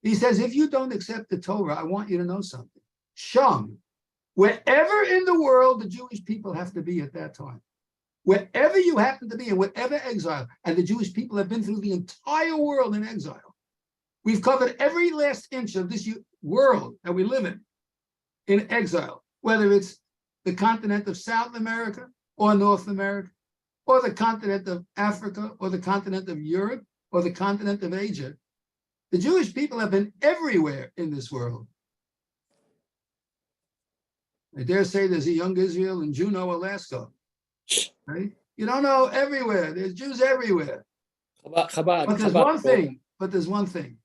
S1: He says, if you don't accept the Torah, I want you to know something. Sham, wherever in the world the Jewish people have to be at that time, wherever you happen to be in whatever exile, and the Jewish people have been through the entire world in exile. We've covered every last inch of this world that we live in exile, whether it's the continent of South America or North America, or the continent of Africa, or the continent of Europe, or the continent of Asia. The Jewish people have been everywhere in this world. I dare say there's a young Israel in Juneau, Alaska. right? You don't know everywhere. There's Jews everywhere.
S2: Chabad,
S1: But there's one thing. But there's one thing.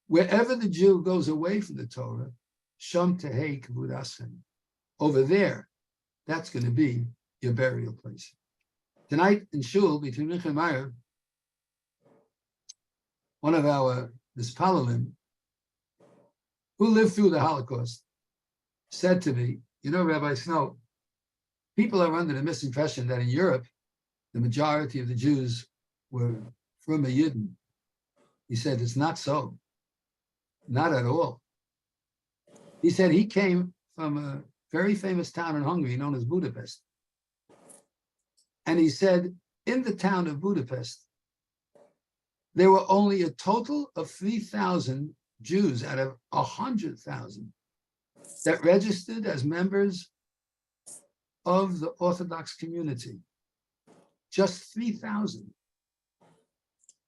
S1: Wherever the Jew goes away from the Torah, Sham Tehei Kavod Ashem. Over there, that's going to be your burial place. Tonight in Shul, between Mincha and Ma'ariv, one of our Mispalalim, who lived through the Holocaust, said to me, you know, Rabbi Snow, people are under the misimpression that in Europe, the majority of the Jews were from a Yidden. He said, it's not so. Not at all. He said he came from a very famous town in Hungary known as Budapest. And he said, in the town of Budapest, there were only a total of 3,000 Jews out of 100,000 that registered as members of the Orthodox community. Just 3,000.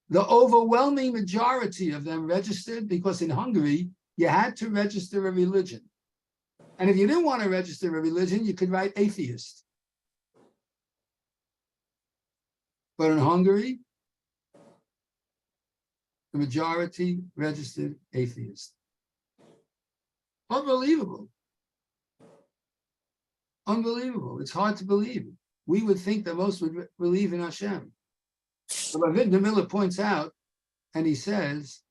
S1: The overwhelming majority of them registered because in Hungary, you had to register a religion. And if you didn't want to register a religion, you could write atheist. But in Hungary, the majority registered atheist. Unbelievable. Unbelievable. It's hard to believe. We would think that most would believe in Hashem. But Avigdor Miller points out, and he says,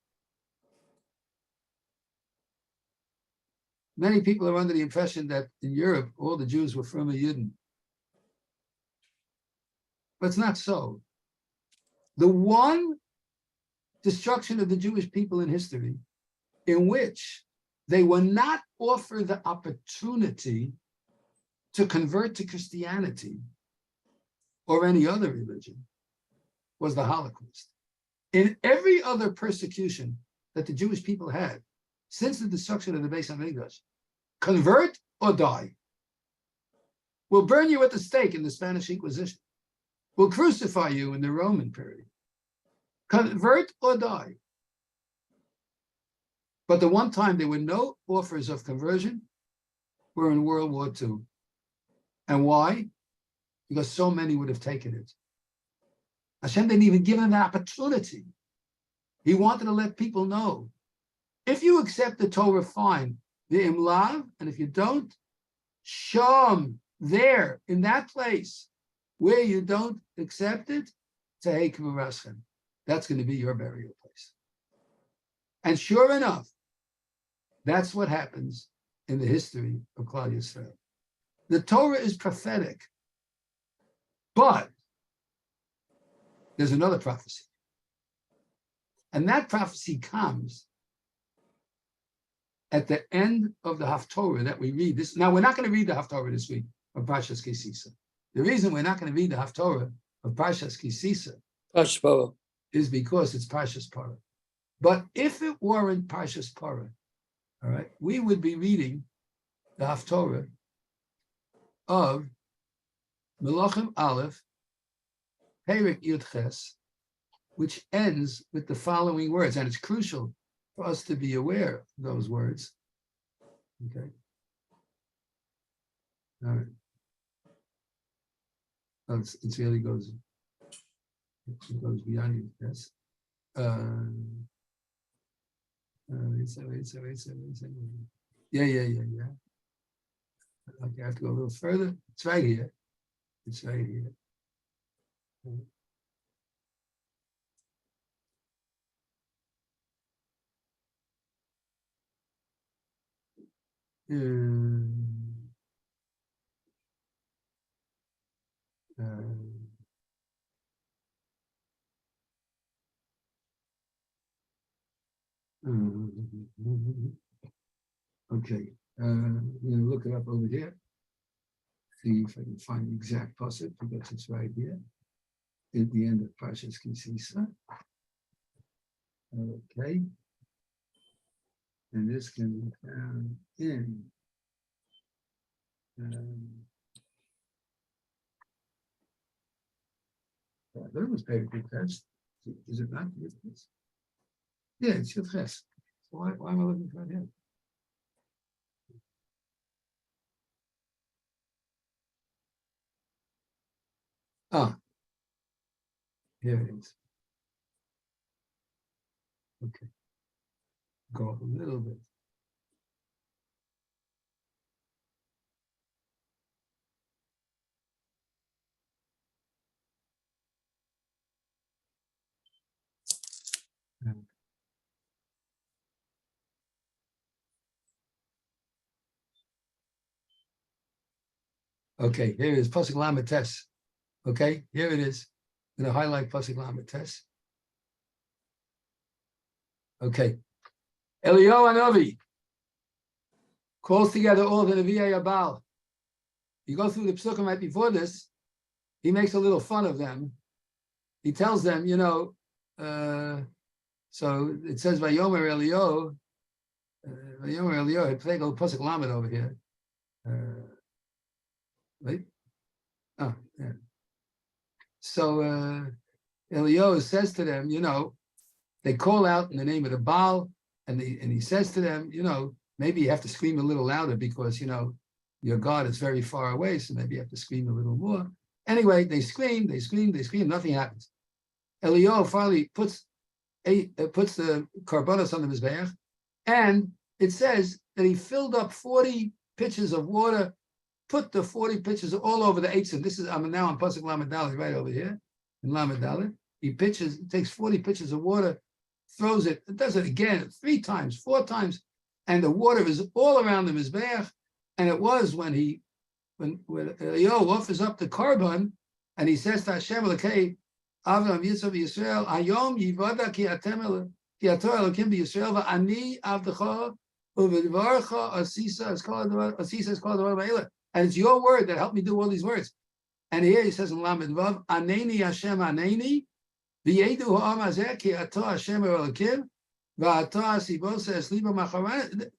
S1: many people are under the impression that in Europe, all the Jews were from a Yidden. But it's not so. The one destruction of the Jewish people in history in which they were not offered the opportunity to convert to Christianity or any other religion was the Holocaust. In every other persecution that the Jewish people had since the destruction of the Beis Hamikdash, convert or die. We'll burn you at the stake in the Spanish Inquisition. We'll crucify you in the Roman period. Convert or die. But the one time there were no offers of conversion were in World War II. And why? Because so many would have taken it. Hashem didn't even give them the opportunity. He wanted to let people know, if you accept the Torah, fine, the imlav, and if you don't, sham, there, in that place where you don't accept it, tehei kavod Ashem. That's going to be your burial place. And sure enough, that's what happens in the history of Klal Yisrael. The Torah is prophetic, but there's another prophecy. And that prophecy comes at the end of the Haftorah that we read this. Now, we're not going to read the Haftorah this week of Parshas Sisa. The reason we're not going to read the Haftorah of Parshas Sisa is because it's Parshas Parah. But if it weren't Parshas Parah, all right, we would be reading the Haftorah of Melachim Aleph, Perek Yud Ches, which ends with the following words, and it's crucial for us to be aware of those words. Okay. All right. Oh, it really goes beyond Yud Ches. Yeah. Okay, I have to go a little further. It's right here. It's right here. Okay, I'm going to look it up over here. See if I can find the exact passage because it's right here at the end of Parshas Sisa. Okay, and this can be found in I thought it was Perek Yud Ches. Is it not Yud Ches? Yeah, it's Yud Ches. So why am I looking for it here? Oh. Here it is. Okay. Go up a little bit. Okay, here it is, Pasuk Lamed Tes. Okay, here it is. I'm going to highlight Pasuk Lamed Tes. Okay. Eliyahu Hanavi calls together all the Nevi'ei Abal. You go through the Psukim right before this, he makes a little fun of them. He tells them, so it says Vayomer Eliyahu, Vayomer Eliyahu, take a Pasuk Lamed over here. Right? Oh, yeah. So Eliyahu says to them, they call out in the name of the Baal, and he says to them, maybe you have to scream a little louder because your God is very far away, so maybe you have to scream a little more. Anyway, they scream, nothing happens. Eliyahu finally puts the karbanos on the mizbeach, and it says that he filled up 40 pitchers of water, put the 40 pitchers all over the eitzim. I'm now on Pasuk Lamed Dalet, right over here in Lamed Dalet. He takes 40 pitchers of water, throws it, does it again 3 times, 4 times, and the water is all around the mizbeach. And it was when Eliyahu offers up the carbon, and he says to Hashem Elokei Avraham Yitzchak Yisrael, Hayom Yivada Ki Atem Ki Ator Elokim BeYisrael VaAni Avdecha Uvedvarcha Sisa is called the Va'ila. And it's your word that helped me do all these words. And here he says in Lamed Vav, Aneni Hashem Aneni, V'yedu Ha'am Hazeh Ki Ator Hashem Elokim VaAtor Sibosa Esliba Macharan.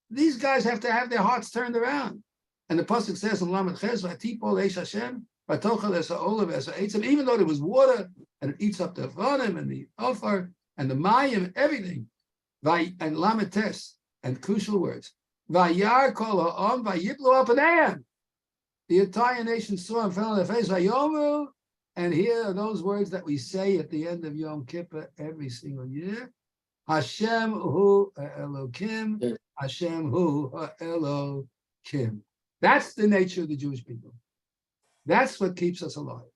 S1: These guys have to have their hearts turned around. And the pasuk says in Lamed Ches, V'atipol Eish Hashem, V'atochel Esa Olav Esa Eitzim, even though there was water, and it eats up the Avanim and the Ofar and the Mayim, everything. And Lamed Tes, and crucial words. Vayar kol ha'am, vayiplu apaneim. The entire nation saw and fell on their face, Vayomu, and here are those words that we say at the end of Yom Kippur every single year. Hashem hu Elokim, Hashem hu Elokim. That's the nature of the Jewish people. That's what keeps us alive.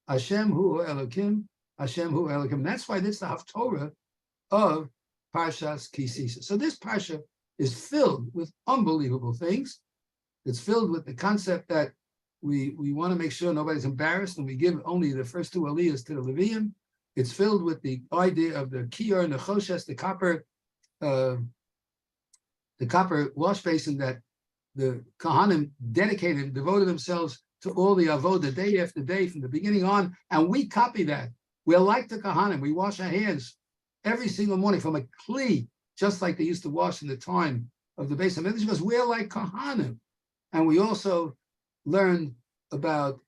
S1: Hashem hu Elokim, Hashem hu Elokim. That's why this is the Haftorah of Parshas Ki Sisa. So this Parsha is filled with unbelievable things. It's filled with the concept that we want to make sure nobody's embarrassed, and we give only the first 2 aliyahs to the Leviim. It's filled with the idea of the Kiyur and the Choshes, the copper wash basin that the Kohanim dedicated, devoted themselves to all the avodah day after day from the beginning on, and we copy that. We're like the Kohanim. We wash our hands every single morning from a kli, just like they used to wash in the time of the Beis HaMikdash, because we're like Kohanim. And we also learned about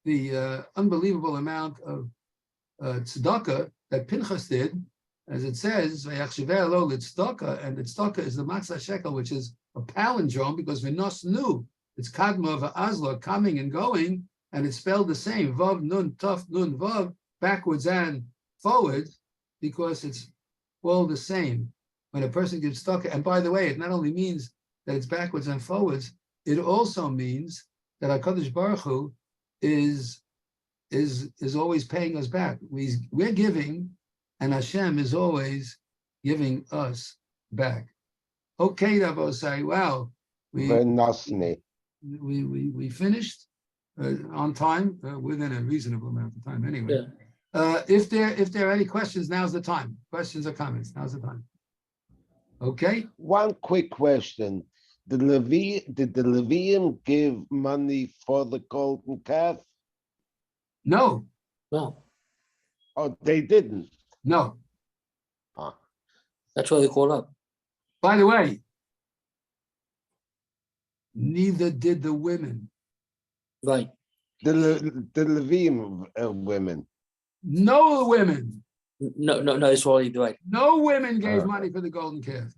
S1: the unbelievable amount of tzedakah that Pinchas did, as it says, and the tzedakah is the matzah shekel, which is a palindrome, because Vinos knew it's kadma v'azla, coming and going, and it's spelled the same, vav nun tuf nun vav, backwards and forwards, because it's all the same. When a person gives tzedakah, and by the way, it not only means that it's backwards and forwards, it also means that HaKadosh Baruch Hu is always paying us back. We're giving, and Hashem is always giving us back. Okay, Rabosai, wow. We finished on time, within a reasonable amount of time anyway. Yeah. If there are any questions, now's the time. Questions or comments, now's the time. Okay.
S5: One quick question. Did the Levium give money for the golden calf?
S1: No.
S2: No,
S5: Oh, they didn't.
S1: No.
S2: that's why they call up.
S1: By the way, neither did the women.
S2: Right.
S5: The Levium women.
S1: No women.
S2: No, it's already right.
S1: No women gave money for the golden calf.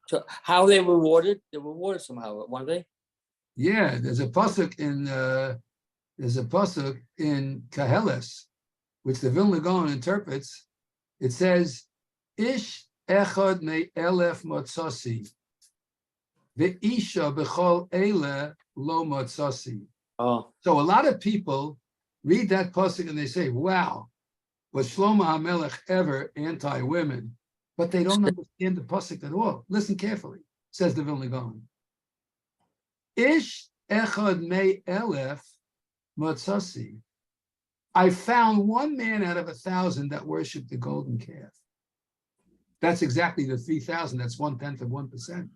S2: So how they rewarded? They were rewarded somehow, weren't they?
S1: Yeah, there's a pasuk in Kaheles, which the Vilna Gaon interprets. It says, "Ish echad me elef motzasi, ve'isha b'chol ele lo motzasi."
S2: Oh,
S1: So a lot of people read that pasuk and they say, "Wow, was Shlomo HaMelech ever anti-women?" But they don't understand the pasuk at all. Listen carefully, says the Vilna Gaon. Ish echad me elef motzasi. I found one man out of 1,000 that worshipped the golden calf. That's exactly the 3,000. That's 1/10 of 1%.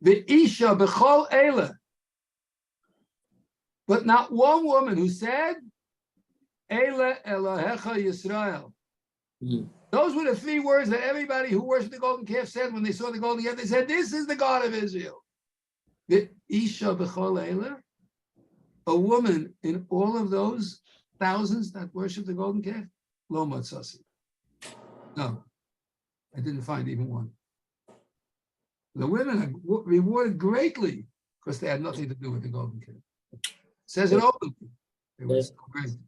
S1: The Isha b'chol Eila. But not one woman who said, Eila Elohecha Yisrael.
S2: mm,
S1: Those were the 3 words that everybody who worshipped the golden calf said when they saw the golden calf. They said, this is the God of Israel. The Isha b'chol Eila. A woman in all of those thousands that worship the golden calf, lo matzasi. No, I didn't find even one. The women are rewarded greatly because they had nothing to do with the golden calf. Says it openly. It was great.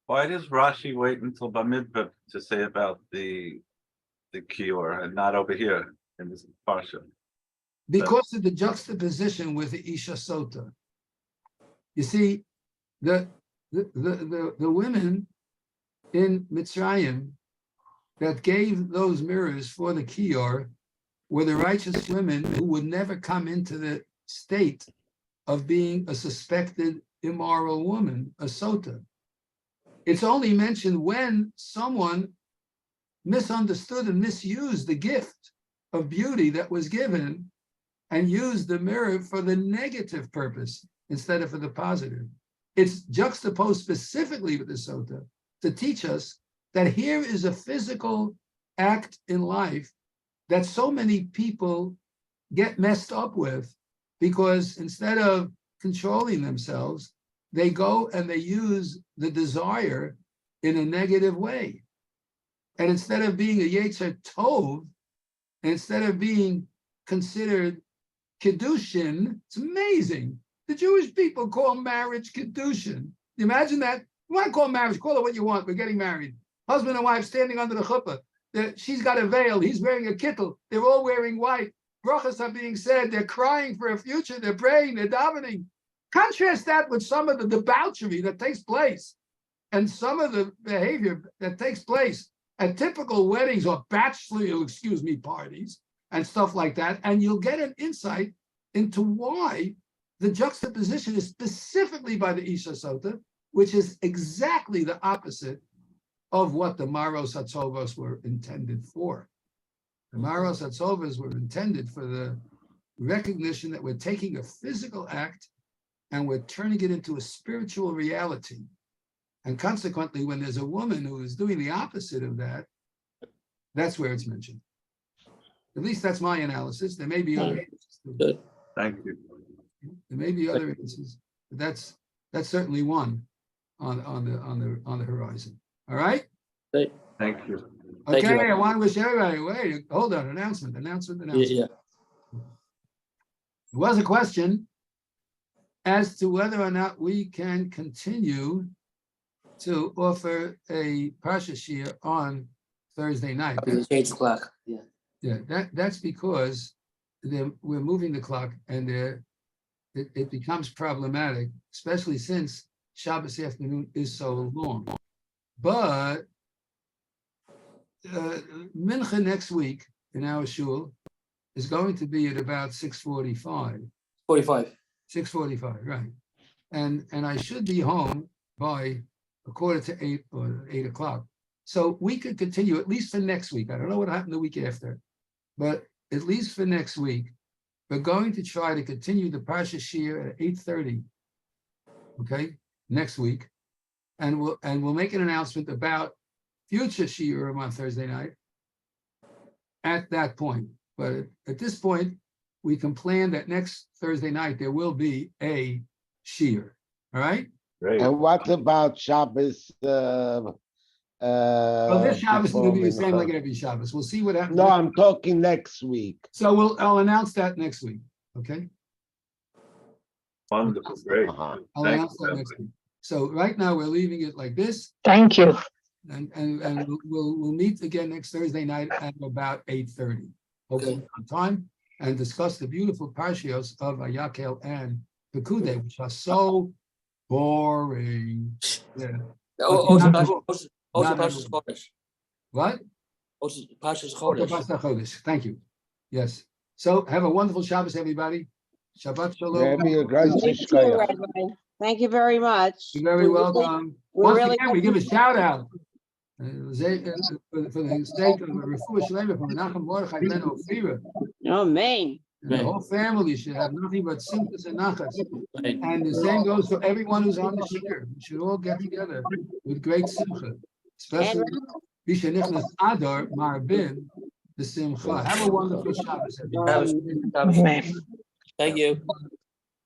S7: Why does Rashi wait until Bamidbar to say about the Kior and not over here in this Parsha?
S1: Because of the juxtaposition with the Isha Sota. You see, the women in Mitzrayim that gave those mirrors for the Kior were the righteous women who would never come into the state of being a suspected immoral woman, a Sota. It's only mentioned when someone misunderstood and misused the gift of beauty that was given and used the mirror for the negative purpose instead of for the positive. It's juxtaposed specifically with the Sota to teach us that here is a physical act in life that so many people get messed up with because instead of controlling themselves, they go and they use the desire in a negative way. And instead of being a Yetzer Tov, and instead of being considered Kiddushin, it's amazing. The Jewish people call marriage Kiddushin. You imagine that? You want to call marriage, call it what you want. We're getting married. Husband and wife standing under the chuppah. She's got a veil. He's wearing a kittel. They're all wearing white. Brachas are being said. They're crying for a future. They're praying. They're davening. Contrast that with some of the debauchery that takes place and some of the behavior that takes place at typical weddings or bachelor, parties and stuff like that. And you'll get an insight into why the juxtaposition is specifically by the Isha Sota, which is exactly the opposite of what the Maros Hatzovos were intended for. The Maros Hatzovos were intended for the recognition that we're taking a physical act and we're turning it into a spiritual reality. And consequently, when there's a woman who is doing the opposite of that, that's where it's mentioned. At least that's my analysis. There may be other answers too.
S2: good.
S7: Thank you.
S1: There may be other answers, but that's certainly one on the horizon. All right.
S2: Great.
S7: Thank you.
S2: Thank
S1: Okay.
S2: you.
S1: I want to wish everybody. Wait, hold on. Announcement.
S2: Yeah.
S1: There was a question as to whether or not we can continue to offer a Parsha Shiur on Thursday night.
S2: Change the clock. Yeah.
S1: Yeah, that's because we're moving the clock and it becomes problematic, especially since Shabbos afternoon is so long. But Mincha next week in our shul is going to be at about 6:45.
S2: 45.
S1: 6:45, right? And I should be home by 7:45 or 8 o'clock. So we could continue at least for next week. I don't know what happened the week after, but at least for next week, we're going to try to continue the Parsha Shiur at 8:30. Okay, next week, and we'll make an announcement about future Shiur on Thursday night at that point. But at this point, we can plan that next Thursday night there will be a Shiur. All right.
S7: Great.
S5: And what about Shabbos?
S1: Well, this Shabbos is going to be the same
S5: before
S1: like every Shabbos. We'll see what happens.
S5: No, I'm talking next week.
S1: So I'll announce that next week. Okay.
S7: Wonderful, great.
S5: Uh-huh.
S1: I'll
S7: Thank
S1: announce that
S7: you.
S1: next week. So right now, we're leaving it like this,
S4: Thank you.
S1: and we'll meet again next Thursday night at about 8:30. Hopefully on time, and discuss the beautiful parshios of Ayakel and Pekude, which are so boring. Yeah.
S2: Also
S1: Not at all. Not at
S2: Parsha's
S1: all.
S2: Chodesh.
S1: What?
S2: Also Parsha's
S1: Okay,
S2: Chodesh.
S1: Pastor Chodesh. Thank you. Yes. So have a wonderful Shabbos, everybody. Shabbat shalom.
S5: Rabbi, a great
S8: You too,
S5: shkoyach.
S8: Rabbi. Thank you very much.
S1: You're very
S8: We really-
S1: welcome.
S8: we
S1: Once
S8: really
S1: again, we give a shout out for the sake of Refuah Shlema from Menachem Mordechai Ben Ophira.
S8: Oh, Maine.
S1: And the
S2: Right.
S1: whole family should have nothing but simchas and nachas.
S2: Right.
S1: And the same goes for everyone who's on the shiur. We should all get together with great simcha, especially Bishanichnas Adar Marbin the Simcha. Have a wonderful Shabbos, everybody.
S4: Amen.
S2: Thank you.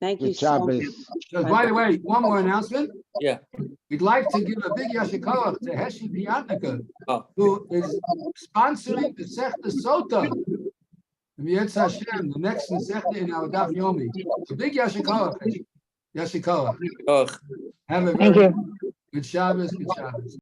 S8: Thank you
S5: Good
S8: so much.
S5: Shabbos.
S1: So, by the way, one more announcement.
S2: Yeah.
S1: We'd like to give a big yashikawach to Heshi Piatnika,
S2: Oh.
S1: who is sponsoring the Sechta Sota. Mietz Hashem, the next Sechta in our Daf Yomi. A big yashikawach, Heshi. Yashikawach.
S2: Oh.
S1: Have a
S4: Thank
S1: very
S4: you.
S1: good Shabbos, good Shabbos.